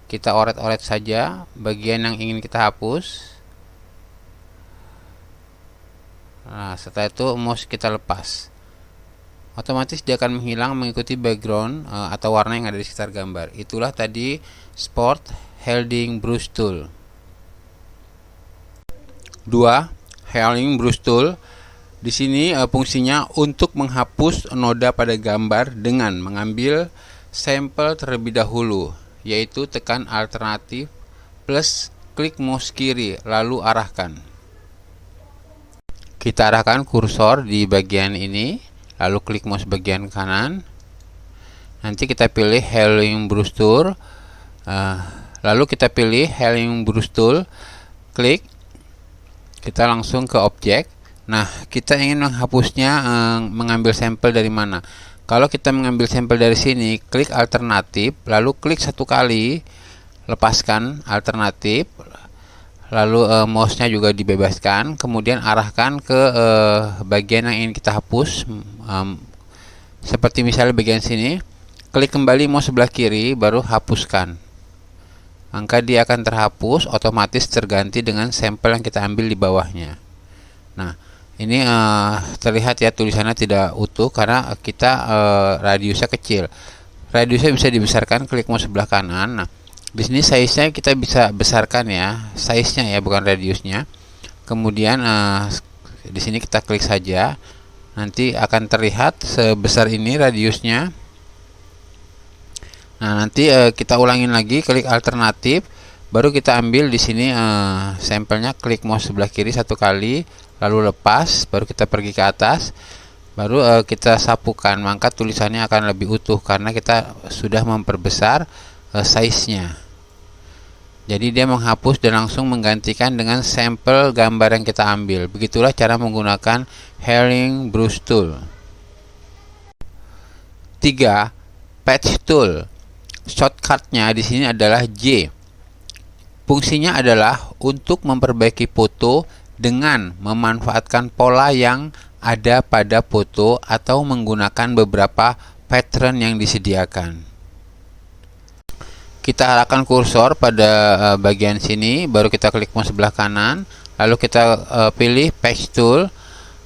kita oret-oret saja bagian yang ingin kita hapus. Nah, setelah itu mouse kita lepas, otomatis dia akan menghilang mengikuti background atau warna yang ada di sekitar gambar. Itulah tadi Sport Helding Brush Tool. 2. Helding Brush Tool. Di sini fungsinya untuk menghapus noda pada gambar dengan mengambil sampel terlebih dahulu, yaitu tekan alternatif plus klik mouse kiri lalu arahkan. Kita arahkan kursor di bagian ini, lalu klik mouse bagian kanan. Nanti kita pilih Helding Brush Tool, lalu kita pilih Helding Brush Tool, klik, kita langsung ke objek. Nah, kita ingin menghapusnya, mengambil sampel dari mana? Kalau kita mengambil sampel dari sini, klik alternatif, lalu klik satu kali, lepaskan alternatif, lalu mouse-nya juga dibebaskan, kemudian arahkan ke bagian yang ingin kita hapus, seperti misalnya bagian sini, klik kembali mouse sebelah kiri, baru hapuskan. Maka dia akan terhapus, otomatis terganti dengan sampel yang kita ambil di bawahnya. Nah, ini terlihat ya tulisannya tidak utuh karena kita radiusnya kecil. Radiusnya bisa dibesarkan, klik mouse sebelah kanan. Nah, di sini size-nya kita bisa besarkan ya, size-nya ya, bukan radiusnya. Kemudian di sini kita klik saja, nanti akan terlihat sebesar ini radiusnya. Nah, nanti kita ulangin lagi, klik alternatif, baru kita ambil di sini sampelnya, klik mouse sebelah kiri satu kali, lalu lepas, baru kita pergi ke atas, baru kita sapukan, maka tulisannya akan lebih utuh karena kita sudah memperbesar size-nya. Jadi dia menghapus dan langsung menggantikan dengan sampel gambar yang kita ambil. Begitulah cara menggunakan Helding Brush Tool. 3. Patch Tool. Shortcut-nya di sini adalah J. Fungsinya adalah untuk memperbaiki foto dengan memanfaatkan pola yang ada pada foto atau menggunakan beberapa pattern yang disediakan. Kita arahkan kursor pada bagian sini, baru kita klik mouse sebelah kanan, lalu kita pilih Patch Tool.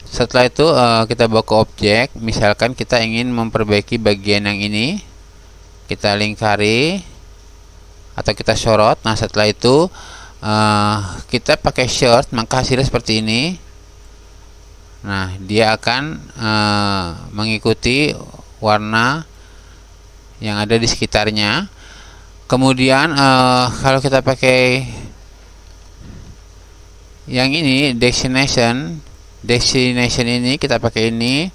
Setelah itu kita bawa ke objek, misalkan kita ingin memperbaiki bagian yang ini, kita lingkari atau kita sorot. Nah, setelah itu kita pakai shirt, maka hasilnya seperti ini. Nah, dia akan mengikuti warna yang ada di sekitarnya. Kemudian kalau kita pakai yang ini, destination ini, kita pakai ini,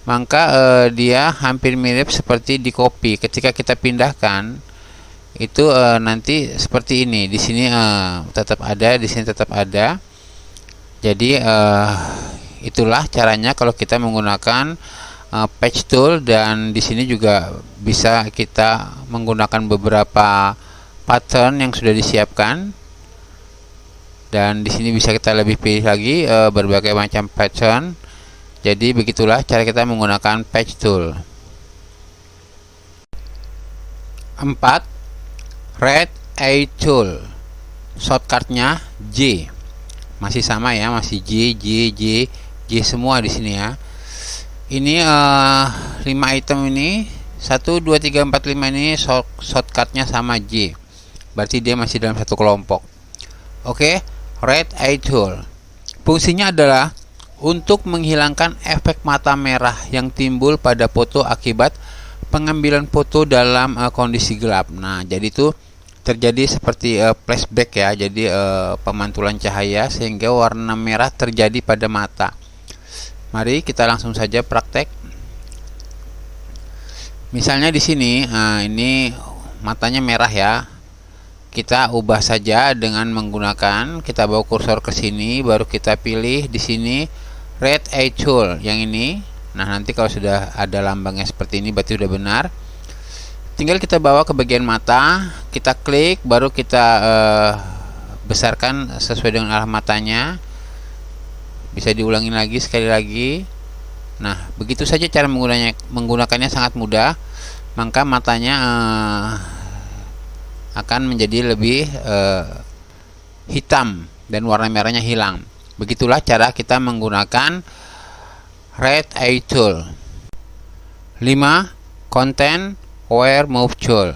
maka dia hampir mirip seperti di copy. Ketika kita pindahkan itu nanti seperti ini. Di sini tetap ada, di sini tetap ada. Jadi itulah caranya kalau kita menggunakan patch tool, dan di sini juga bisa kita menggunakan beberapa pattern yang sudah disiapkan. Dan di sini bisa kita lebih pilih lagi berbagai macam pattern. Jadi begitulah cara kita menggunakan patch tool. 4. Red Eye Tool. Shortcutnya J. Masih sama ya, masih J semua di sini ya. Ini 5 item ini, 1, 2, 3, 4, 5 ini shortcutnya sama J. Berarti dia masih dalam satu kelompok. Oke, Red Eye Tool. Fungsinya adalah untuk menghilangkan efek mata merah yang timbul pada foto akibat pengambilan foto dalam kondisi gelap. Nah, jadi itu terjadi seperti flashback ya. Jadi pemantulan cahaya sehingga warna merah terjadi pada mata. Mari kita langsung saja praktek. Misalnya di sini, ini matanya merah ya. Kita ubah saja dengan menggunakan, kita bawa kursor ke sini, baru kita pilih di sini Red Eye Tool yang ini. Nah, nanti kalau sudah ada lambangnya seperti ini berarti sudah benar. Tinggal kita bawa ke bagian mata, kita klik, baru kita besarkan sesuai dengan arah matanya. Bisa diulangi lagi sekali lagi. Nah, begitu saja cara menggunakannya sangat mudah. Maka matanya akan menjadi lebih hitam dan warna merahnya hilang. Begitulah cara kita menggunakan Red Eye Tool. 5. Content Aware Move Tool.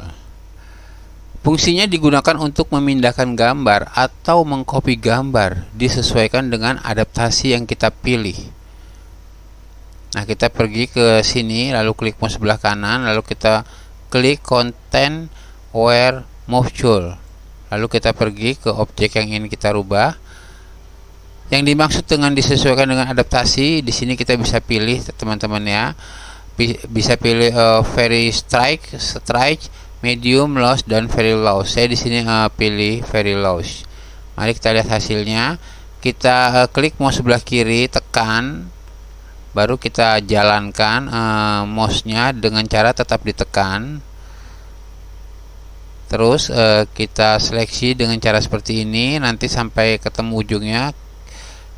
Fungsinya digunakan untuk memindahkan gambar atau mengcopy gambar disesuaikan dengan adaptasi yang kita pilih. Nah, kita pergi ke sini, lalu klik mouse sebelah kanan, lalu kita klik Content Aware Move Tool. Lalu kita pergi ke objek yang ingin kita rubah. Yang dimaksud dengan disesuaikan dengan adaptasi, di sini kita bisa pilih teman-teman ya. Bisa pilih very strike, medium, loss, dan very low. Saya di sini pilih very low. Mari kita lihat hasilnya. Kita klik mouse sebelah kiri, tekan, baru kita jalankan mouse-nya dengan cara tetap ditekan. Terus kita seleksi dengan cara seperti ini, nanti sampai ketemu ujungnya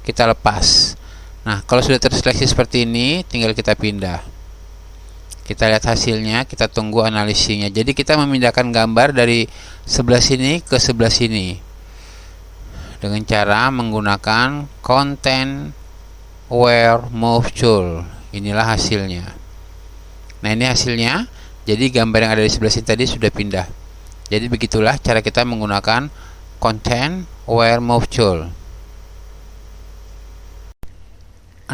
kita lepas. Nah, kalau sudah terseleksi seperti ini, tinggal kita pindah. Kita lihat hasilnya, kita tunggu analisisnya. Jadi kita memindahkan gambar dari sebelah sini ke sebelah sini dengan cara menggunakan Content Aware Move Tool. Inilah hasilnya. Nah, ini hasilnya. Jadi gambar yang ada di sebelah sini tadi sudah pindah. Jadi begitulah cara kita menggunakan Content Aware Move Tool. 6.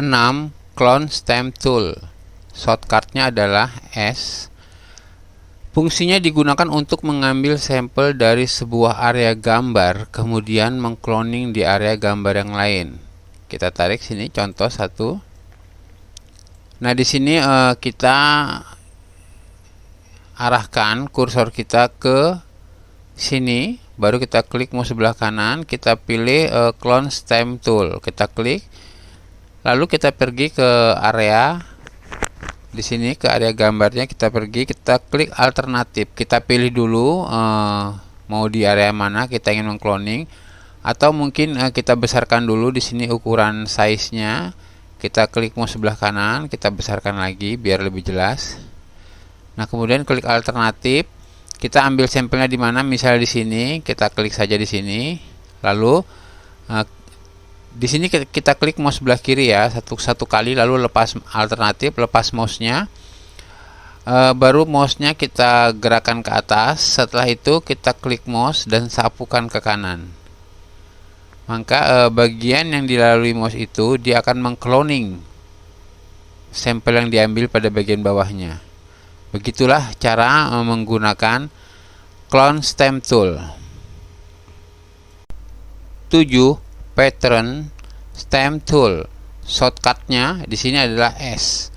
Clone Stamp Tool. Shortcutnya adalah S. Fungsinya digunakan untuk mengambil sampel dari sebuah area gambar, kemudian mengcloning di area gambar yang lain. Kita tarik sini contoh 1. Nah, di sini kita arahkan kursor kita ke sini, baru kita klik mouse sebelah kanan, kita pilih Clone Stamp Tool, kita klik, lalu kita pergi ke area di sini, ke area gambarnya, kita pergi, kita klik alternatif, kita pilih dulu mau di area mana kita ingin mengcloning, atau mungkin kita besarkan dulu di sini ukuran size-nya. Kita klik mouse sebelah kanan, kita besarkan lagi biar lebih jelas. Nah, kemudian klik alternatif, kita ambil sampelnya di mana, misalnya di sini, kita klik saja di sini, lalu di sini kita klik mouse sebelah kiri ya, satu kali, lalu lepas alternatif, lepas mouse-nya, baru mouse-nya kita gerakan ke atas. Setelah itu kita klik mouse dan sapukan ke kanan. Maka bagian yang dilalui mouse itu dia akan mengcloning sampel yang diambil pada bagian bawahnya. Begitulah cara menggunakan Clone Stamp Tool. 7. Pattern Stamp Tool. Shortcutnya di sini adalah S.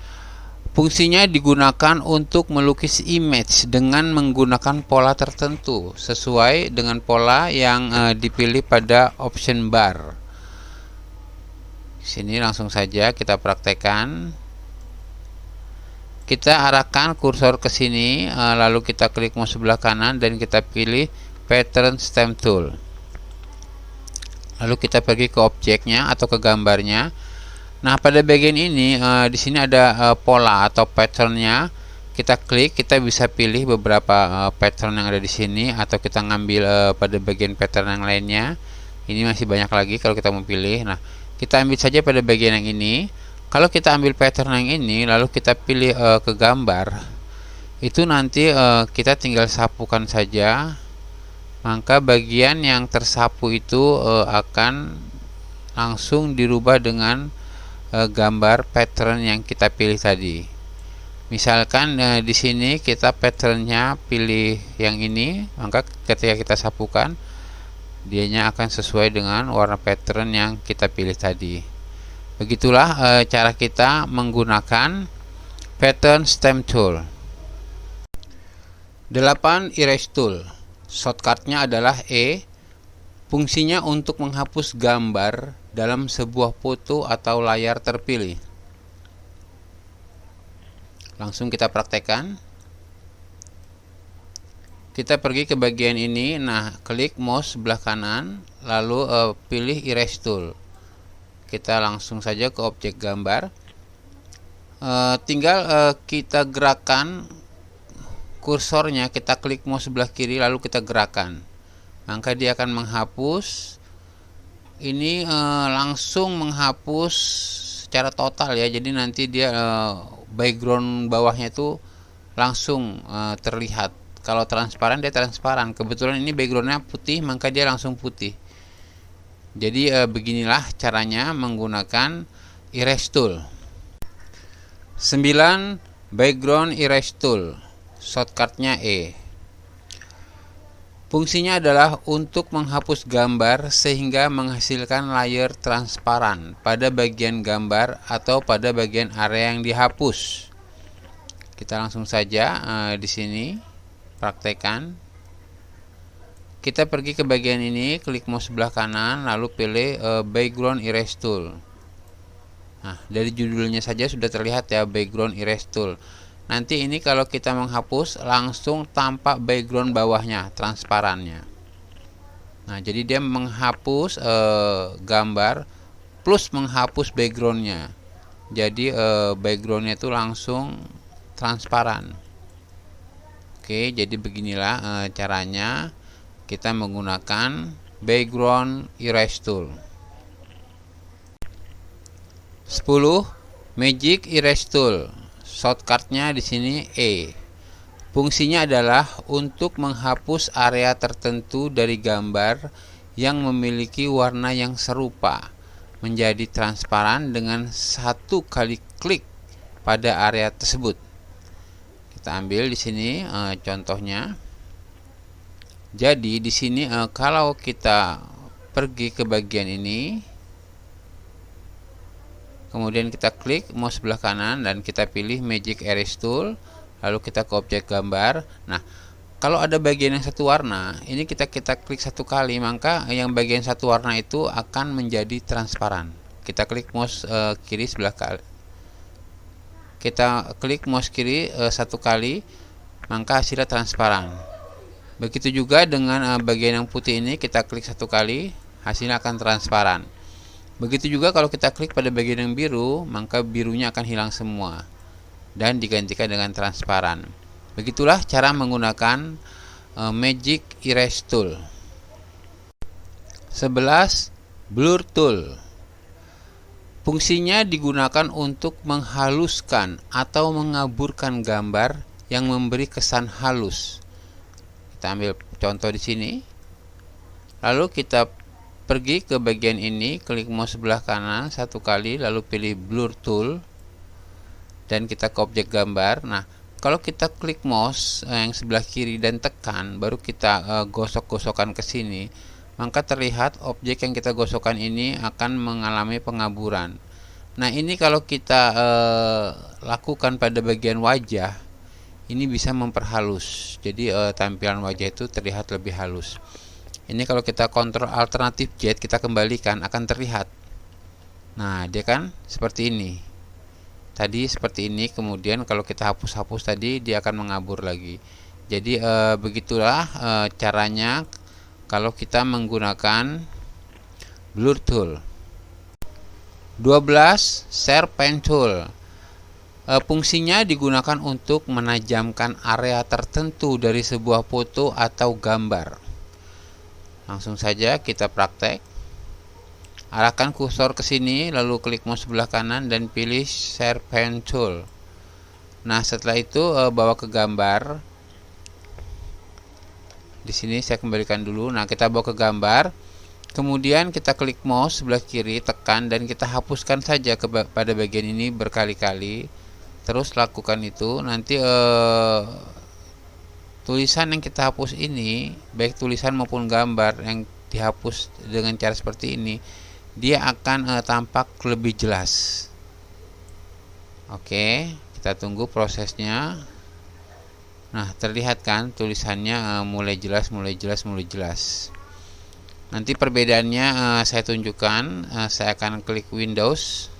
Fungsinya digunakan untuk melukis image dengan menggunakan pola tertentu sesuai dengan pola yang dipilih pada option bar. Sini langsung saja kita praktekkan. Kita arahkan kursor ke sini, lalu kita klik mouse sebelah kanan dan kita pilih Pattern Stamp Tool. Lalu kita pergi ke objeknya atau ke gambarnya. Nah, pada bagian ini di sini ada pola atau patternnya. Kita klik, kita bisa pilih beberapa pattern yang ada di sini, atau kita ngambil pada bagian pattern yang lainnya. Ini masih banyak lagi kalau kita mau pilih. Nah, kita ambil saja pada bagian yang ini. Kalau kita ambil pattern yang ini, lalu kita pilih ke gambar, itu nanti kita tinggal sapukan saja. Maka bagian yang tersapu itu akan langsung dirubah dengan gambar pattern yang kita pilih tadi. Misalkan di sini kita patternnya pilih yang ini, maka ketika kita sapukan, dianya akan sesuai dengan warna pattern yang kita pilih tadi. Begitulah cara kita menggunakan Pattern Stamp Tool. 8. Erase Tool. Shortcutnya adalah E. Fungsinya untuk menghapus gambar dalam sebuah foto atau layar terpilih. Langsung kita praktekkan. Kita pergi ke bagian ini. Nah, klik mouse sebelah kanan, lalu pilih Erase Tool. Kita langsung saja ke objek gambar. Tinggal kita gerakan kursornya, kita klik mouse sebelah kiri lalu kita gerakan, maka dia akan menghapus. Ini langsung menghapus secara total ya, jadi nanti dia background bawahnya itu langsung terlihat. Kalau transparan dia transparan, kebetulan ini backgroundnya putih maka dia langsung putih. Jadi beginilah caranya menggunakan erase tool. 9. Background erase tool, shortcutnya E. Fungsinya adalah untuk menghapus gambar sehingga menghasilkan layer transparan pada bagian gambar atau pada bagian area yang dihapus. Kita langsung saja di sini praktekkan. Kita pergi ke bagian ini, klik mouse sebelah kanan, lalu pilih background erase tool. Nah, dari judulnya saja sudah terlihat ya, background erase tool. Nanti ini kalau kita menghapus langsung tampak background bawahnya, transparannya. Nah, jadi dia menghapus gambar plus menghapus backgroundnya. Jadi backgroundnya itu langsung transparan. Oke, jadi beginilah caranya kita menggunakan background erase tool. 10. Magic erase tool, shortcutnya di sini E. Fungsinya adalah untuk menghapus area tertentu dari gambar yang memiliki warna yang serupa menjadi transparan dengan satu kali klik pada area tersebut. Kita ambil di sini contohnya. Jadi di sini kalau kita pergi ke bagian ini, kemudian kita klik mouse sebelah kanan dan kita pilih Magic Erase Tool, lalu kita ke objek gambar. Nah, kalau ada bagian yang satu warna, ini kita klik satu kali, maka yang bagian satu warna itu akan menjadi transparan. Kita klik mouse kiri sebelah kali. Kita klik mouse kiri satu kali, maka hasilnya transparan. Begitu juga dengan bagian yang putih ini, kita klik satu kali, hasilnya akan transparan. Begitu juga kalau kita klik pada bagian yang biru, maka birunya akan hilang semua dan digantikan dengan transparan. Begitulah cara menggunakan Magic Erase Tool. 11. Blur Tool. Fungsinya digunakan untuk menghaluskan atau mengaburkan gambar yang memberi kesan halus. Kita ambil contoh di sini. Lalu kita pergi ke bagian ini, klik mouse sebelah kanan satu kali, lalu pilih Blur Tool dan kita ke objek gambar. Nah, kalau kita klik mouse yang sebelah kiri dan tekan, baru kita gosok-gosokkan ke sini, maka terlihat objek yang kita gosokkan ini akan mengalami pengaburan. Nah, ini kalau kita lakukan pada bagian wajah, ini bisa memperhalus. Jadi tampilan wajah itu terlihat lebih halus. Ini kalau kita kontrol alternatif Z, kita kembalikan, akan terlihat. Nah, dia kan seperti ini. Tadi seperti ini, kemudian kalau kita hapus-hapus tadi, dia akan mengabur lagi. Jadi begitulah caranya kalau kita menggunakan Blur Tool. 12. Sharpen Tool. Fungsinya digunakan untuk menajamkan area tertentu dari sebuah foto atau gambar. Langsung saja kita praktek. Arahkan kursor ke sini, lalu klik mouse sebelah kanan dan pilih Sharpen Tool. Nah, setelah itu bawa ke gambar. Di sini saya kembalikan dulu. Nah, kita bawa ke gambar. Kemudian kita klik mouse sebelah kiri, tekan dan kita hapuskan saja pada bagian ini berkali-kali. Terus lakukan itu. Nanti tulisan yang kita hapus ini, baik tulisan maupun gambar yang dihapus dengan cara seperti ini, dia akan tampak lebih jelas. Oke, kita tunggu prosesnya. Nah, terlihat kan tulisannya mulai jelas. Nanti perbedaannya saya tunjukkan. Saya akan klik Windows.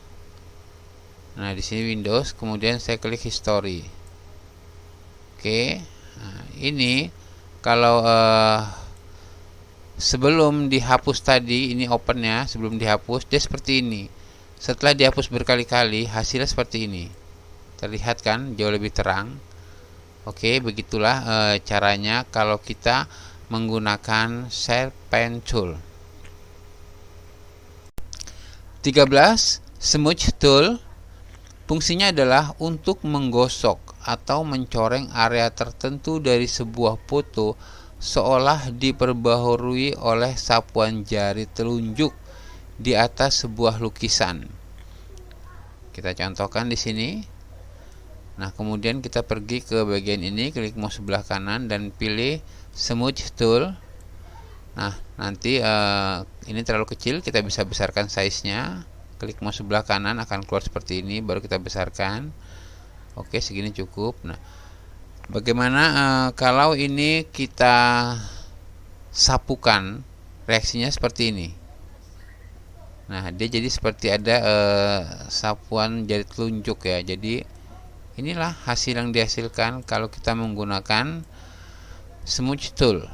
Nah, di sini Windows, kemudian saya klik History. Oke. Nah, ini kalau sebelum dihapus tadi, ini opennya sebelum dihapus dia seperti ini. Setelah dihapus berkali-kali, hasilnya seperti ini. terlihat kan jauh lebih terang. Oke, begitulah caranya kalau kita menggunakan Shape Pen Tool. 13. Smudge Tool. Fungsinya adalah untuk menggosok atau mencoreng area tertentu dari sebuah foto seolah diperbaharui oleh sapuan jari telunjuk di atas sebuah lukisan. Kita contohkan di sini. Nah, kemudian kita pergi ke bagian ini, klik mouse sebelah kanan dan pilih Smudge Tool. Nah, nanti ini terlalu kecil, kita bisa besarkan size-nya. Klik mouse sebelah kanan akan keluar seperti ini, baru kita besarkan. Oke, segini cukup. Nah, bagaimana kalau ini kita sapukan, reaksinya seperti ini. Nah, dia jadi seperti ada sapuan jari telunjuk ya. Jadi inilah hasil yang dihasilkan kalau kita menggunakan Smudge Tool.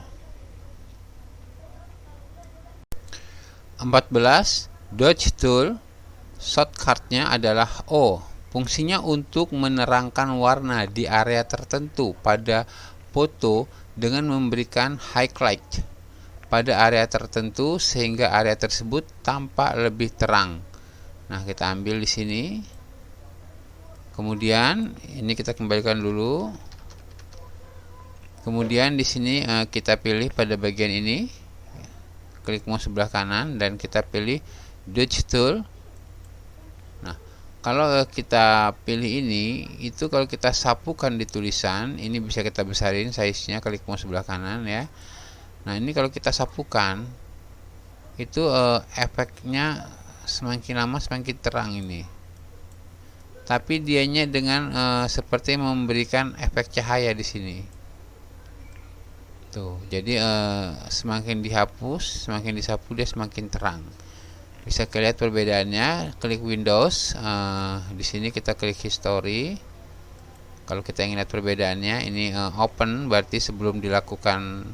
14. Dodge Tool. Shortcut-nya adalah O. Fungsinya untuk menerangkan warna di area tertentu pada foto dengan memberikan highlight pada area tertentu sehingga area tersebut tampak lebih terang. Nah, kita ambil di sini. Kemudian ini kita kembalikan dulu. Kemudian di sini kita pilih pada bagian ini. Klik mouse sebelah kanan dan kita pilih Dodge Tool. Nah, kalau kita pilih ini, itu kalau kita sapukan di tulisan, ini bisa kita besarin size-nya, klik mouse sebelah kanan ya. Nah, ini kalau kita sapukan, itu efeknya semakin lama semakin terang ini. Tapi dianya dengan seperti memberikan efek cahaya di sini. Tuh, jadi semakin dihapus, semakin disapu dia semakin terang. Bisa kelihatan perbedaannya. Klik Windows, di sini kita klik History. Kalau kita ingin lihat perbedaannya, ini open berarti sebelum dilakukan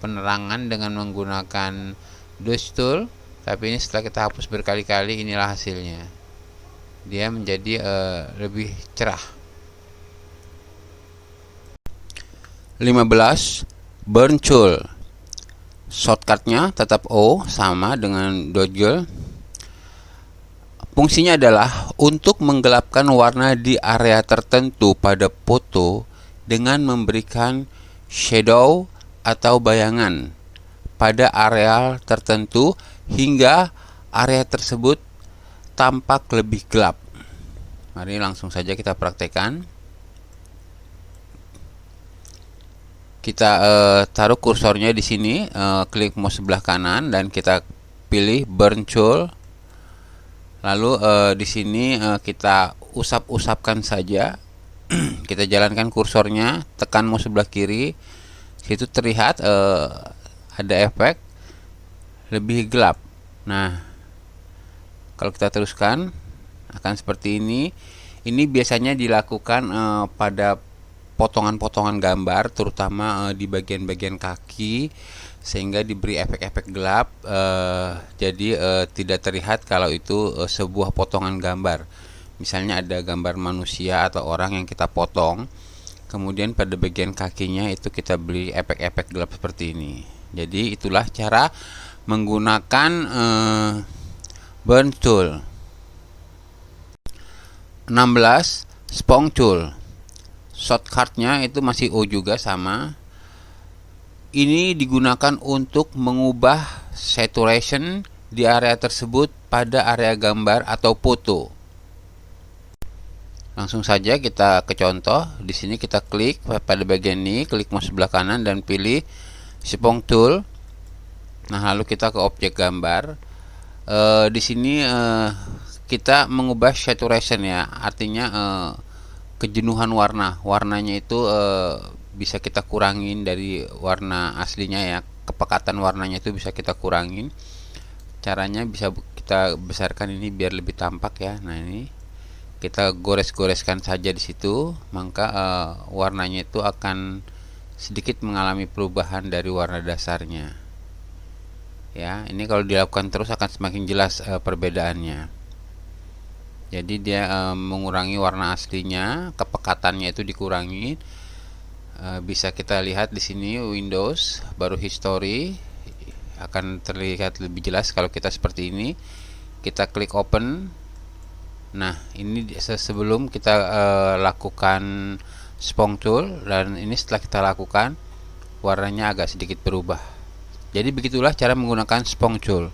penerangan dengan menggunakan Dodge Tool. Tapi ini setelah kita hapus berkali-kali, inilah hasilnya. Dia menjadi lebih cerah. 15. Burn Tool. Shortcut-nya tetap O, sama dengan Dodge. Fungsinya adalah untuk menggelapkan warna di area tertentu pada foto dengan memberikan shadow atau bayangan pada area tertentu hingga area tersebut tampak lebih gelap. Mari langsung saja kita praktekkan. Kita taruh kursornya di sini, klik mouse sebelah kanan dan kita pilih Burn Tool. Lalu di sini kita usap-usapkan saja. Kita jalankan kursornya, tekan mouse sebelah kiri. Situ terlihat ada efek lebih gelap. Nah, kalau kita teruskan akan seperti ini. Ini biasanya dilakukan pada potongan-potongan gambar, terutama di bagian-bagian kaki, sehingga diberi efek-efek gelap. Jadi tidak terlihat kalau itu sebuah potongan gambar. Misalnya ada gambar manusia atau orang yang kita potong, kemudian pada bagian kakinya itu kita beri efek-efek gelap seperti ini. Jadi itulah cara menggunakan Burn Tool. 16. Spong Tool. Shortcut-nya itu masih O juga, sama. Ini digunakan untuk mengubah saturation di area tersebut pada area gambar atau foto. Langsung saja kita ke contoh. Di sini kita klik pada bagian ini, klik mouse sebelah kanan dan pilih Spong Tool. Nah, lalu kita ke objek gambar. Di sini kita mengubah saturation ya, artinya kejenuhan warnanya itu bisa kita kurangin dari warna aslinya ya, kepekatan warnanya itu bisa kita kurangin. Caranya bisa kita besarkan ini biar lebih tampak ya. Nah, ini kita gores-goreskan saja di situ, maka warnanya itu akan sedikit mengalami perubahan dari warna dasarnya. Ya, ini kalau dilakukan terus akan semakin jelas perbedaannya. Jadi dia mengurangi warna aslinya, kepekatannya itu dikurangi. Bisa kita lihat di sini Windows, baru history akan terlihat lebih jelas kalau kita seperti ini. Kita klik open. Nah, ini sebelum kita lakukan Spong Tool, dan ini setelah kita lakukan warnanya agak sedikit berubah. Jadi begitulah cara menggunakan Spong Tool.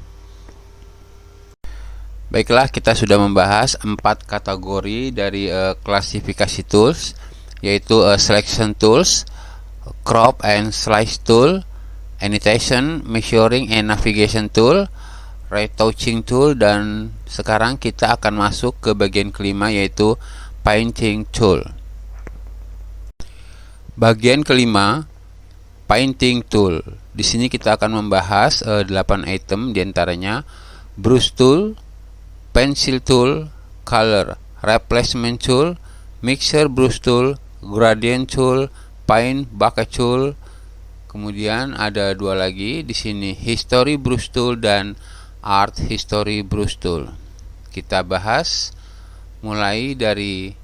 Baiklah, kita sudah membahas 4 kategori dari klasifikasi tools, yaitu selection tools, crop and slice tool, annotation, measuring and navigation tool, retouching tool, dan sekarang kita akan masuk ke bagian kelima, yaitu painting tool. Bagian kelima, painting tool. Di sini kita akan membahas 8 item, diantaranya brush tool, pencil tool, color replacement tool, mixer brush tool, gradient tool, paint bucket tool. Kemudian ada 2 lagi di sini, history brush tool dan art history brush tool. Kita bahas mulai dari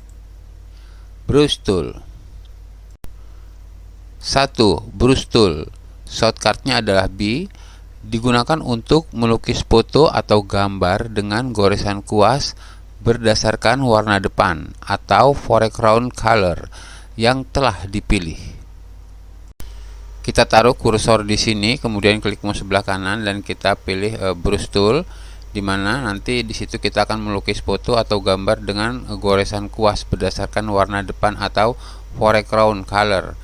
brush tool. 1. Brush tool. Shortcutnya adalah B. Digunakan untuk melukis foto atau gambar dengan goresan kuas berdasarkan warna depan atau foreground color yang telah dipilih. Kita taruh kursor di sini, kemudian klik mouse sebelah kanan dan kita pilih brush tool, di mana nanti di situ kita akan melukis foto atau gambar dengan goresan kuas berdasarkan warna depan atau foreground color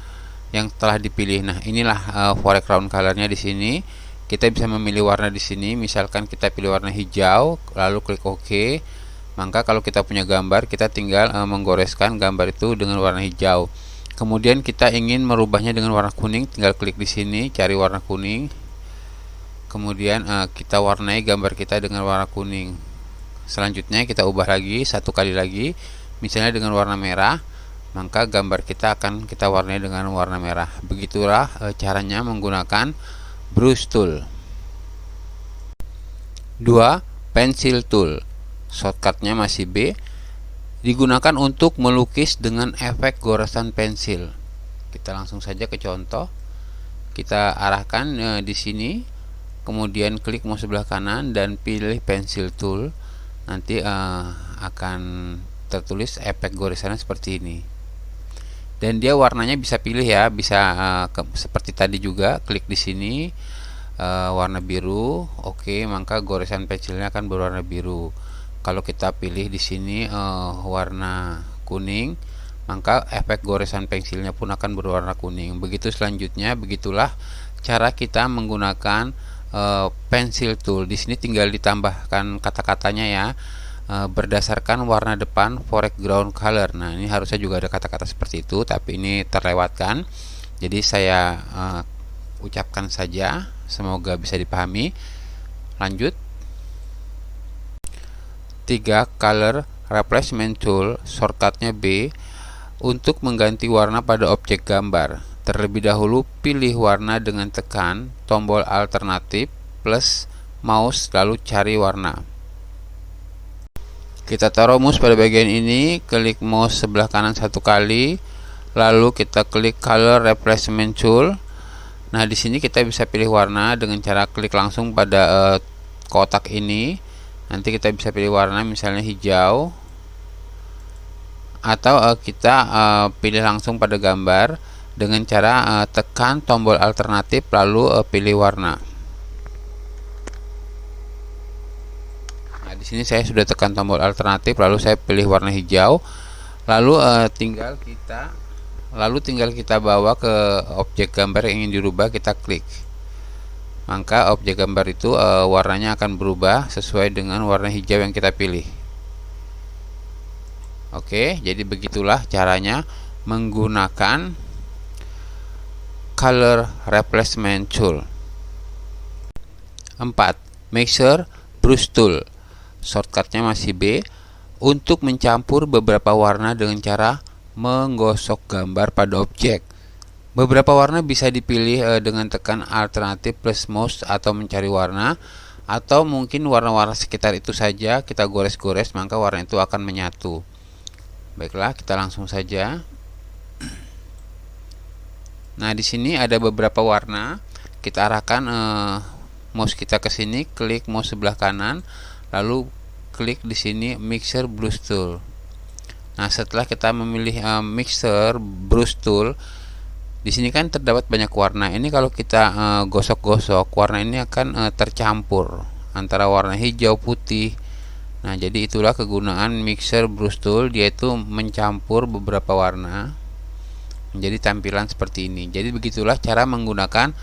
yang telah dipilih. Nah, inilah foreground colornya di sini. Kita bisa memilih warna di sini. Misalkan kita pilih warna hijau, lalu klik OK. Maka kalau kita punya gambar, kita tinggal menggoreskan gambar itu dengan warna hijau. Kemudian kita ingin merubahnya dengan warna kuning, tinggal klik di sini, cari warna kuning. Kemudian kita warnai gambar kita dengan warna kuning. Selanjutnya kita ubah lagi, 1 kali lagi, misalnya dengan warna merah, maka gambar kita akan kita warnai dengan warna merah. Begitulah caranya menggunakan brush tool. 2. Pencil tool. Shortcutnya masih B. Digunakan untuk melukis dengan efek goresan pensil. Kita langsung saja ke contoh. Kita arahkan di sini, kemudian klik mouse sebelah kanan dan pilih pencil tool. Nanti akan tertulis efek goresannya seperti ini. Dan dia warnanya bisa pilih ya, bisa seperti tadi juga, klik di sini warna biru, oke, maka goresan pensilnya akan berwarna biru. Kalau kita pilih di sini warna kuning, maka efek goresan pensilnya pun akan berwarna kuning. Begitu selanjutnya, begitulah cara kita menggunakan pencil tool. Di sini tinggal ditambahkan kata-katanya ya, berdasarkan warna depan foreground color. Nah, ini harusnya juga ada kata-kata seperti itu, tapi ini terlewatkan. Jadi saya ucapkan saja, semoga bisa dipahami. Lanjut. 3. Color replacement tool. Shortcutnya B. Untuk mengganti warna pada objek gambar, terlebih dahulu pilih warna dengan tekan tombol alternatif plus mouse, lalu cari warna. Kita taruh mouse pada bagian ini, klik mouse sebelah kanan 1 kali, lalu kita klik color replacement tool. Nah, di sini kita bisa pilih warna dengan cara klik langsung pada kotak ini. Nanti kita bisa pilih warna, misalnya hijau, atau kita pilih langsung pada gambar dengan cara tekan tombol alternatif lalu pilih warna. Nah, di sini saya sudah tekan tombol alternatif lalu saya pilih warna hijau, lalu tinggal kita bawa ke objek gambar yang ingin dirubah, kita klik. Maka objek gambar itu warnanya akan berubah sesuai dengan warna hijau yang kita pilih. Oke, jadi begitulah caranya menggunakan color replacement tool. 4. Mixer brush tool. Shortcutnya masih B. Untuk mencampur beberapa warna dengan cara menggosok gambar pada objek. Beberapa warna bisa dipilih dengan tekan alternatif plus mouse atau mencari warna, atau mungkin warna-warna sekitar itu saja kita gores-gores, maka warna itu akan menyatu. Baiklah, kita langsung saja. Nah, di sini ada beberapa warna. Kita arahkan mouse kita ke sini, klik mouse sebelah kanan, lalu klik di sini Mixer Brush Tool. Nah, setelah kita memilih Mixer Brush Tool, di sini kan terdapat banyak warna. Ini kalau kita gosok-gosok, warna ini akan tercampur antara warna hijau, putih. Nah, jadi itulah kegunaan Mixer Brush Tool, yaitu mencampur beberapa warna menjadi tampilan seperti ini. Jadi begitulah cara menggunakan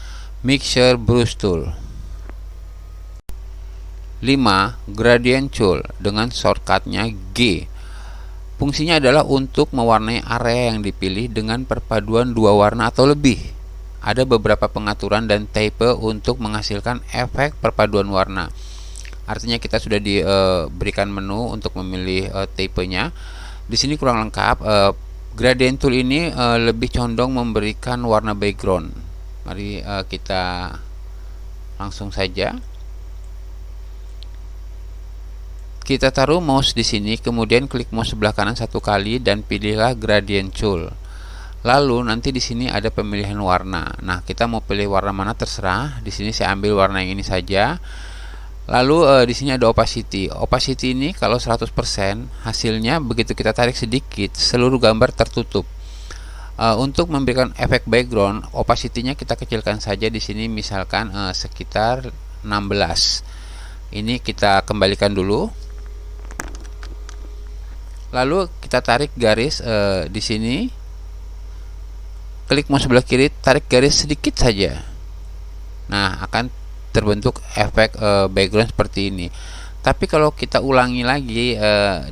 Mixer Brush Tool. 5. Gradient Tool dengan shortcutnya G. Fungsinya adalah untuk mewarnai area yang dipilih dengan perpaduan dua warna atau lebih. Ada beberapa pengaturan dan type untuk menghasilkan efek perpaduan warna. Artinya kita sudah diberikan menu untuk memilih tipenya. Di sini kurang lengkap. Gradient Tool ini lebih condong memberikan warna background. Mari kita langsung saja. Kita taruh mouse di sini, kemudian klik mouse sebelah kanan satu kali dan pilihlah Gradient Tool. Lalu nanti di sini ada pemilihan warna. Nah, kita mau pilih warna mana terserah. Di sini saya ambil warna yang ini saja. Lalu di sini ada opacity. Opacity ini kalau 100%, hasilnya begitu kita tarik sedikit, seluruh gambar tertutup. Untuk memberikan efek background, opacity-nya kita kecilkan saja di sini, misalkan sekitar 16. Ini kita kembalikan dulu. Lalu kita tarik garis di sini. Klik mouse sebelah kiri, tarik garis sedikit saja. Nah, akan terbentuk efek background seperti ini. Tapi kalau kita ulangi lagi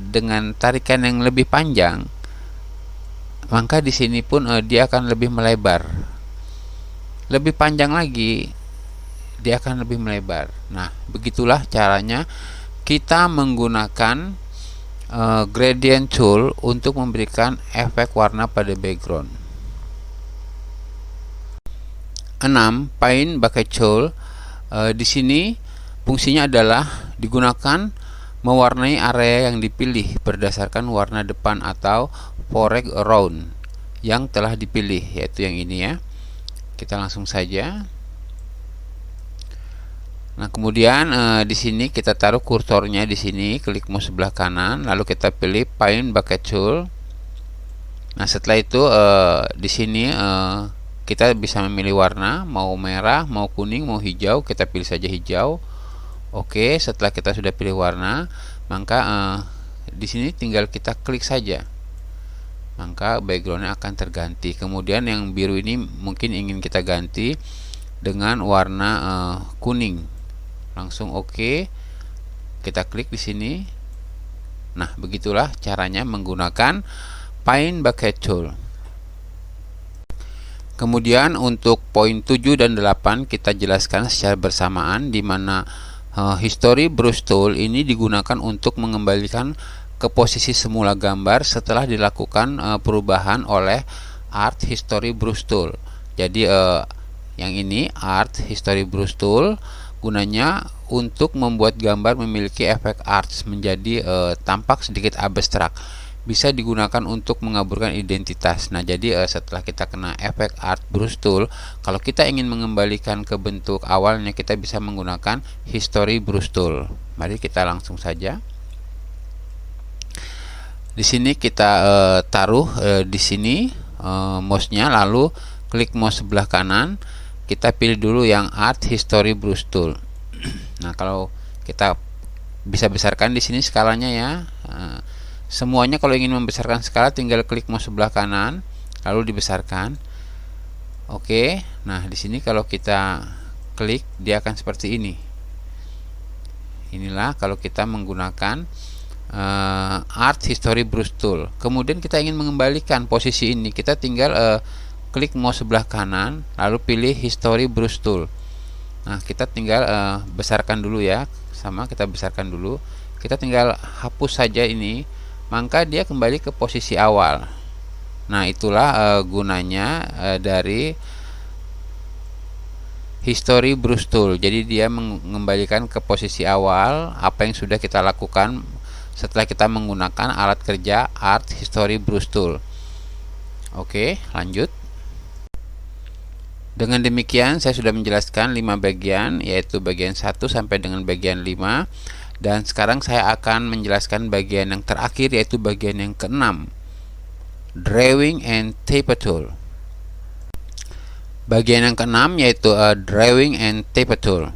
dengan tarikan yang lebih panjang, maka di sini pun dia akan lebih melebar. Lebih panjang lagi, dia akan lebih melebar. Nah, begitulah caranya kita menggunakan Gradient Tool untuk memberikan efek warna pada background. 6. Paint Bucket Tool. Di sini fungsinya adalah digunakan mewarnai area yang dipilih berdasarkan warna depan atau foreground yang telah dipilih, yaitu yang ini ya. Kita langsung saja. Nah, kemudian di sini kita taruh kursornya di sini, klik mouse sebelah kanan, lalu kita pilih Paint Bucket Tool. Nah, setelah itu di sini kita bisa memilih warna, mau merah, mau kuning, mau hijau. Kita pilih saja hijau. Oke, setelah kita sudah pilih warna, maka di sini tinggal kita klik saja, maka backgroundnya akan terganti. Kemudian yang biru ini mungkin ingin kita ganti dengan warna kuning. Langsung oke, kita klik di sini. Nah, begitulah caranya menggunakan Paint Bucket Tool. Kemudian untuk poin 7 dan 8 kita jelaskan secara bersamaan, di mana History Brush Tool ini digunakan untuk mengembalikan ke posisi semula gambar setelah dilakukan perubahan oleh Art History Brush Tool. Jadi yang ini Art History Brush Tool gunanya untuk membuat gambar memiliki efek arts menjadi tampak sedikit abstrak. Bisa digunakan untuk mengaburkan identitas. Nah, jadi setelah kita kena efek Art Brush Tool, kalau kita ingin mengembalikan ke bentuk awalnya, kita bisa menggunakan History Brush Tool. Mari kita langsung saja. Di sini kita taruh di sini mouse-nya, lalu klik mouse sebelah kanan, kita pilih dulu yang Art History Brush Tool. Nah, kalau kita bisa besarkan di sini skalanya ya. Semuanya kalau ingin membesarkan skala tinggal klik mouse sebelah kanan lalu dibesarkan. Oke. Nah, di sini kalau kita klik dia akan seperti ini. Inilah kalau kita menggunakan Art History Brush Tool. Kemudian kita ingin mengembalikan posisi ini, kita tinggal klik mouse sebelah kanan lalu pilih History Brush Tool. Nah, kita tinggal besarkan dulu ya. Sama, kita besarkan dulu. Kita tinggal hapus saja ini, maka dia kembali ke posisi awal. Nah, itulah gunanya dari History Brush Tool. Jadi dia mengembalikan ke posisi awal apa yang sudah kita lakukan setelah kita menggunakan alat kerja Art History Brush Tool. Oke, lanjut. Dengan demikian saya sudah menjelaskan 5 bagian, yaitu bagian 1 sampai dengan bagian 5. Dan sekarang saya akan menjelaskan bagian yang terakhir, yaitu bagian yang ke-6, Drawing and Taper Tool. Bagian yang ke-6 yaitu Drawing and Taper Tool.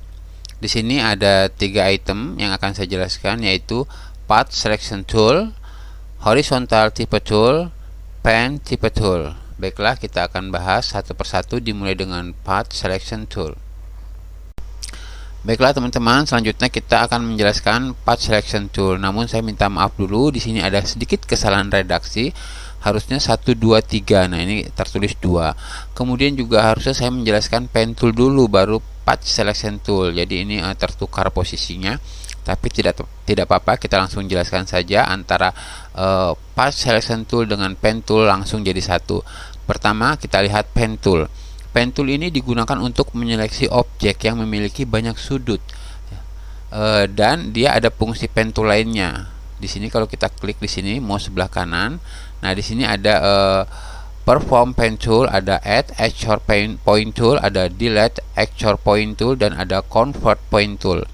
Di sini ada 3 item yang akan saya jelaskan, yaitu Path Selection Tool, Horizontal Taper Tool, Pen Taper Tool. Baiklah, kita akan bahas satu persatu, dimulai dengan Path Selection Tool. Baiklah teman-teman, selanjutnya kita akan menjelaskan Path Selection Tool. Namun saya minta maaf dulu, di sini ada sedikit kesalahan redaksi. Harusnya 1, 2, 3. Nah, ini tertulis 2. Kemudian juga harusnya saya menjelaskan Pen Tool dulu, baru Path Selection Tool. Jadi ini tertukar posisinya. Tapi tidak apa-apa, kita langsung jelaskan saja antara Path Selection Tool dengan Pen Tool, langsung jadi satu. Pertama kita lihat Pen Tool. Pen Tool ini digunakan untuk menyeleksi objek yang memiliki banyak sudut, dan dia ada fungsi Pen Tool lainnya. Di sini kalau kita klik di sini mouse sebelah kanan, nah di sini ada Perform Pen Tool, ada Add Anchor Point Tool, ada Delete Anchor Point Tool, dan ada Convert Point Tool.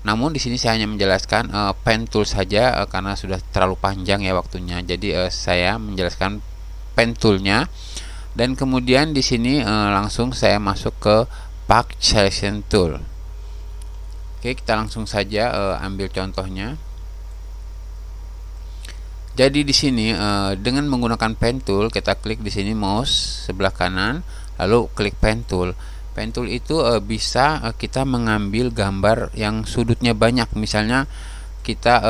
Namun di sini saya hanya menjelaskan Pen Tool saja karena sudah terlalu panjang ya waktunya. Jadi saya menjelaskan Pen Toolnya, dan kemudian di sini langsung saya masuk ke Path Selection Tool. Oke, kita langsung saja ambil contohnya. Jadi di sini dengan menggunakan Pen Tool, kita klik di sini mouse sebelah kanan, lalu klik Pen Tool. Pen Tool itu bisa kita mengambil gambar yang sudutnya banyak. Misalnya kita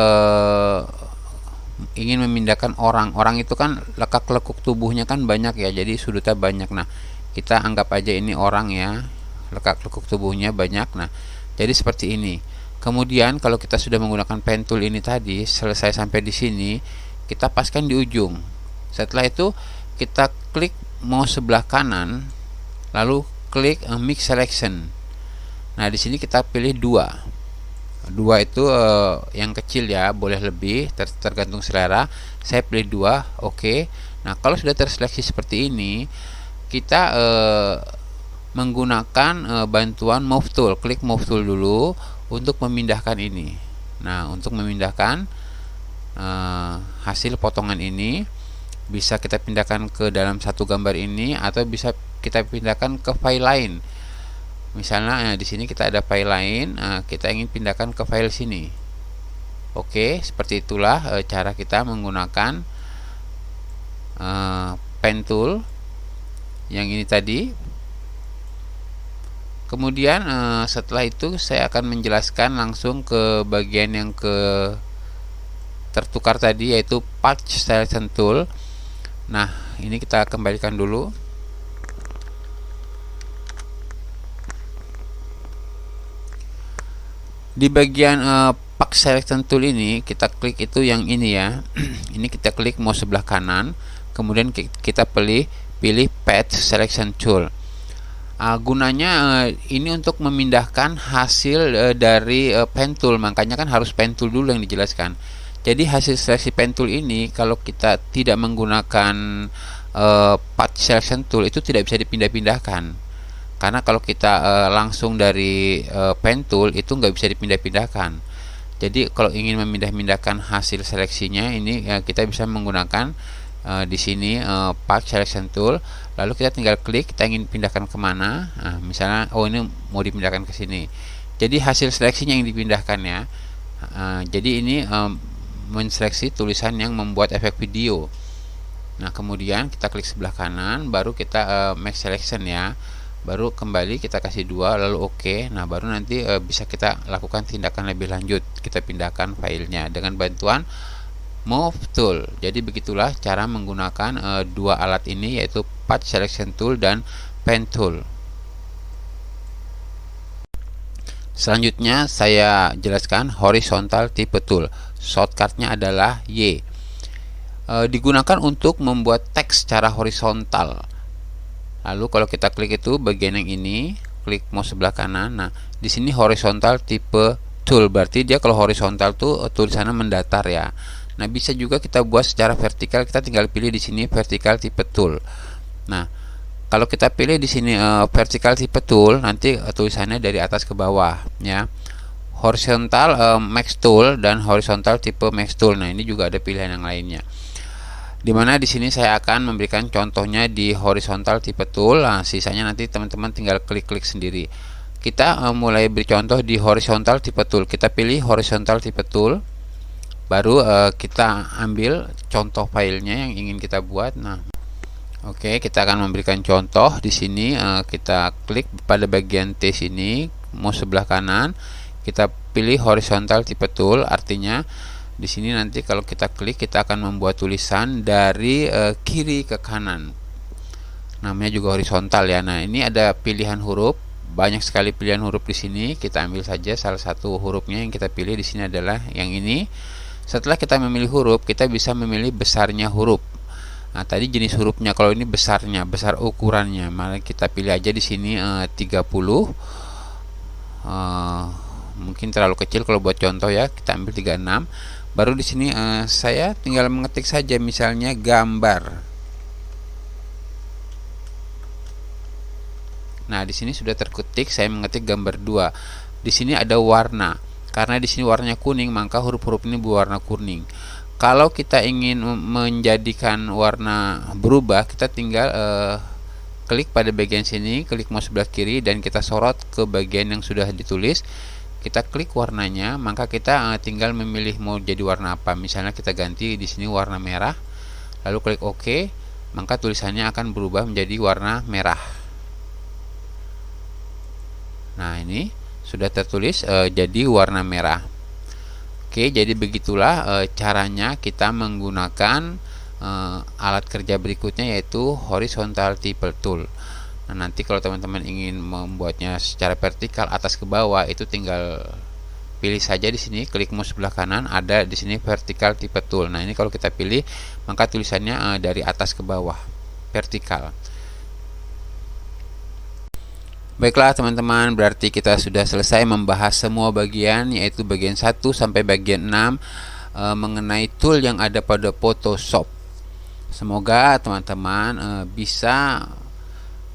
ingin memindahkan orang itu kan lekak-lekuk tubuhnya kan banyak ya, jadi sudutnya banyak. Nah, kita anggap aja ini orang ya, lekak-lekuk tubuhnya banyak. Nah, jadi seperti ini. Kemudian kalau kita sudah menggunakan Pen Tool ini tadi, selesai sampai di sini, kita paskan di ujung. Setelah itu kita klik mouse sebelah kanan, lalu klik Mix Selection. Nah, di sini kita pilih 2. 2 itu yang kecil ya, boleh lebih, tergantung selera. Saya pilih 2, oke. Nah, kalau sudah terseleksi seperti ini, kita menggunakan bantuan Move Tool. Klik Move Tool dulu untuk memindahkan ini. Nah, untuk memindahkan hasil potongan ini, bisa kita pindahkan ke dalam satu gambar ini, atau bisa kita pindahkan ke file lain. Misalnya di sini kita ada file lain, kita ingin pindahkan ke file sini. Oke, seperti itulah cara kita menggunakan Pen Tool yang ini tadi. Kemudian setelah itu saya akan menjelaskan langsung ke bagian yang tertukar tadi, yaitu Path Selection Tool. Nah, ini kita kembalikan dulu. Di bagian Path Selection Tool ini, kita klik itu yang ini ya. Ini kita klik mouse sebelah kanan, kemudian kita pilih Path Selection Tool. Gunanya ini untuk memindahkan hasil dari Pen Tool, makanya kan harus Pen Tool dulu yang dijelaskan. Jadi hasil seleksi Pen Tool ini kalau kita tidak menggunakan Path Selection Tool itu tidak bisa dipindah-pindahkan. Karena kalau kita langsung dari Pen Tool itu nggak bisa dipindah-pindahkan. Jadi kalau ingin memindah-pindahkan hasil seleksinya ini kita bisa menggunakan di sini Path Selection Tool. Lalu kita tinggal klik, kita ingin pindahkan kemana. Nah, misalnya ini mau dipindahkan ke sini. Jadi hasil seleksinya yang dipindahkan ya. Jadi ini menseleksi tulisan yang membuat efek video. Nah, kemudian kita klik sebelah kanan, baru kita make selection ya. Baru kembali kita kasih 2, lalu oke. Nah, baru nanti bisa kita lakukan tindakan lebih lanjut, kita pindahkan filenya dengan bantuan Move Tool. Jadi begitulah cara menggunakan 2 alat ini, yaitu Path Selection Tool dan Pen Tool. Selanjutnya saya jelaskan Horizontal Taper Tool. Shortcutnya adalah Y. Digunakan untuk membuat teks secara horizontal. Lalu kalau kita klik itu bagian yang ini, klik mouse sebelah kanan. Nah, di sini horizontal tipe tool, berarti dia kalau horizontal tuh tulisannya mendatar ya. Nah, bisa juga kita buat secara vertikal, kita tinggal pilih di sini vertikal tipe tool. Nah, kalau kita pilih di sini vertikal tipe tool, nanti tulisannya dari atas ke bawah ya. Horizontal max tool dan horizontal tipe max tool. Nah, ini juga ada pilihan yang lainnya. Dimana di sini saya akan memberikan contohnya di horizontal tipe tool. Nah, sisanya nanti teman-teman tinggal klik-klik sendiri. Kita mulai beri contoh di horizontal tipe tool. Kita pilih horizontal tipe tool, baru kita ambil contoh filenya yang ingin kita buat. Nah, oke, kita akan memberikan contoh di sini. Kita klik pada bagian T sini, mouse sebelah kanan, kita pilih horizontal tipe tool, artinya di sini nanti kalau kita klik kita akan membuat tulisan dari kiri ke kanan. Namanya juga horizontal ya. Nah, ini ada pilihan huruf, banyak sekali pilihan huruf di sini. Kita ambil saja salah satu hurufnya yang kita pilih di sini adalah yang ini. Setelah kita memilih huruf, kita bisa memilih besarnya huruf. Nah, tadi jenis hurufnya, kalau ini besarnya, besar ukurannya, maka kita pilih aja di sini 30. Mungkin terlalu kecil kalau buat contoh ya, kita ambil 36. Baru di sini saya tinggal mengetik saja misalnya gambar. Nah, di sini sudah terketik, saya mengetik gambar 2. Di sini ada warna. Karena di sini warnanya kuning, maka huruf-huruf ini berwarna kuning. Kalau kita ingin menjadikan warna berubah, kita tinggal klik pada bagian sini, klik mouse sebelah kiri dan kita sorot ke bagian yang sudah ditulis. Kita klik warnanya, maka kita tinggal memilih mau jadi warna apa. Misalnya kita ganti di sini warna merah, lalu klik OK, maka tulisannya akan berubah menjadi warna merah. Nah, ini sudah tertulis jadi warna merah. Oke, jadi begitulah caranya kita menggunakan alat kerja berikutnya, yaitu horizontal tipe tool. Nah, nanti kalau teman-teman ingin membuatnya secara vertikal atas ke bawah, itu tinggal pilih saja di sini, klik mouse sebelah kanan, ada di sini vertikal tipe tool. Nah, ini kalau kita pilih, maka tulisannya dari atas ke bawah, vertikal. Baiklah teman-teman, berarti kita sudah selesai membahas semua bagian, yaitu bagian 1 sampai bagian 6 mengenai tool yang ada pada Photoshop. Semoga teman-teman bisa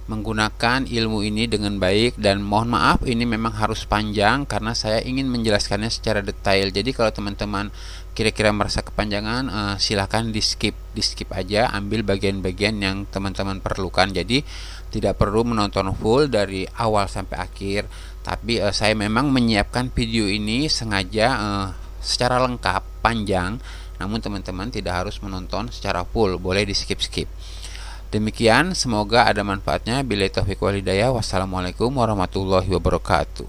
menggunakan ilmu ini dengan baik, dan mohon maaf ini memang harus panjang karena saya ingin menjelaskannya secara detail. Jadi kalau teman-teman kira-kira merasa kepanjangan, silahkan di skip aja, ambil bagian-bagian yang teman-teman perlukan. Jadi tidak perlu menonton full dari awal sampai akhir, tapi saya memang menyiapkan video ini sengaja secara lengkap, panjang, namun teman-teman tidak harus menonton secara full, boleh di skip. Demikian, semoga ada manfaatnya. Billahi taufiq wal hidayah. Wassalamualaikum warahmatullahi wabarakatuh.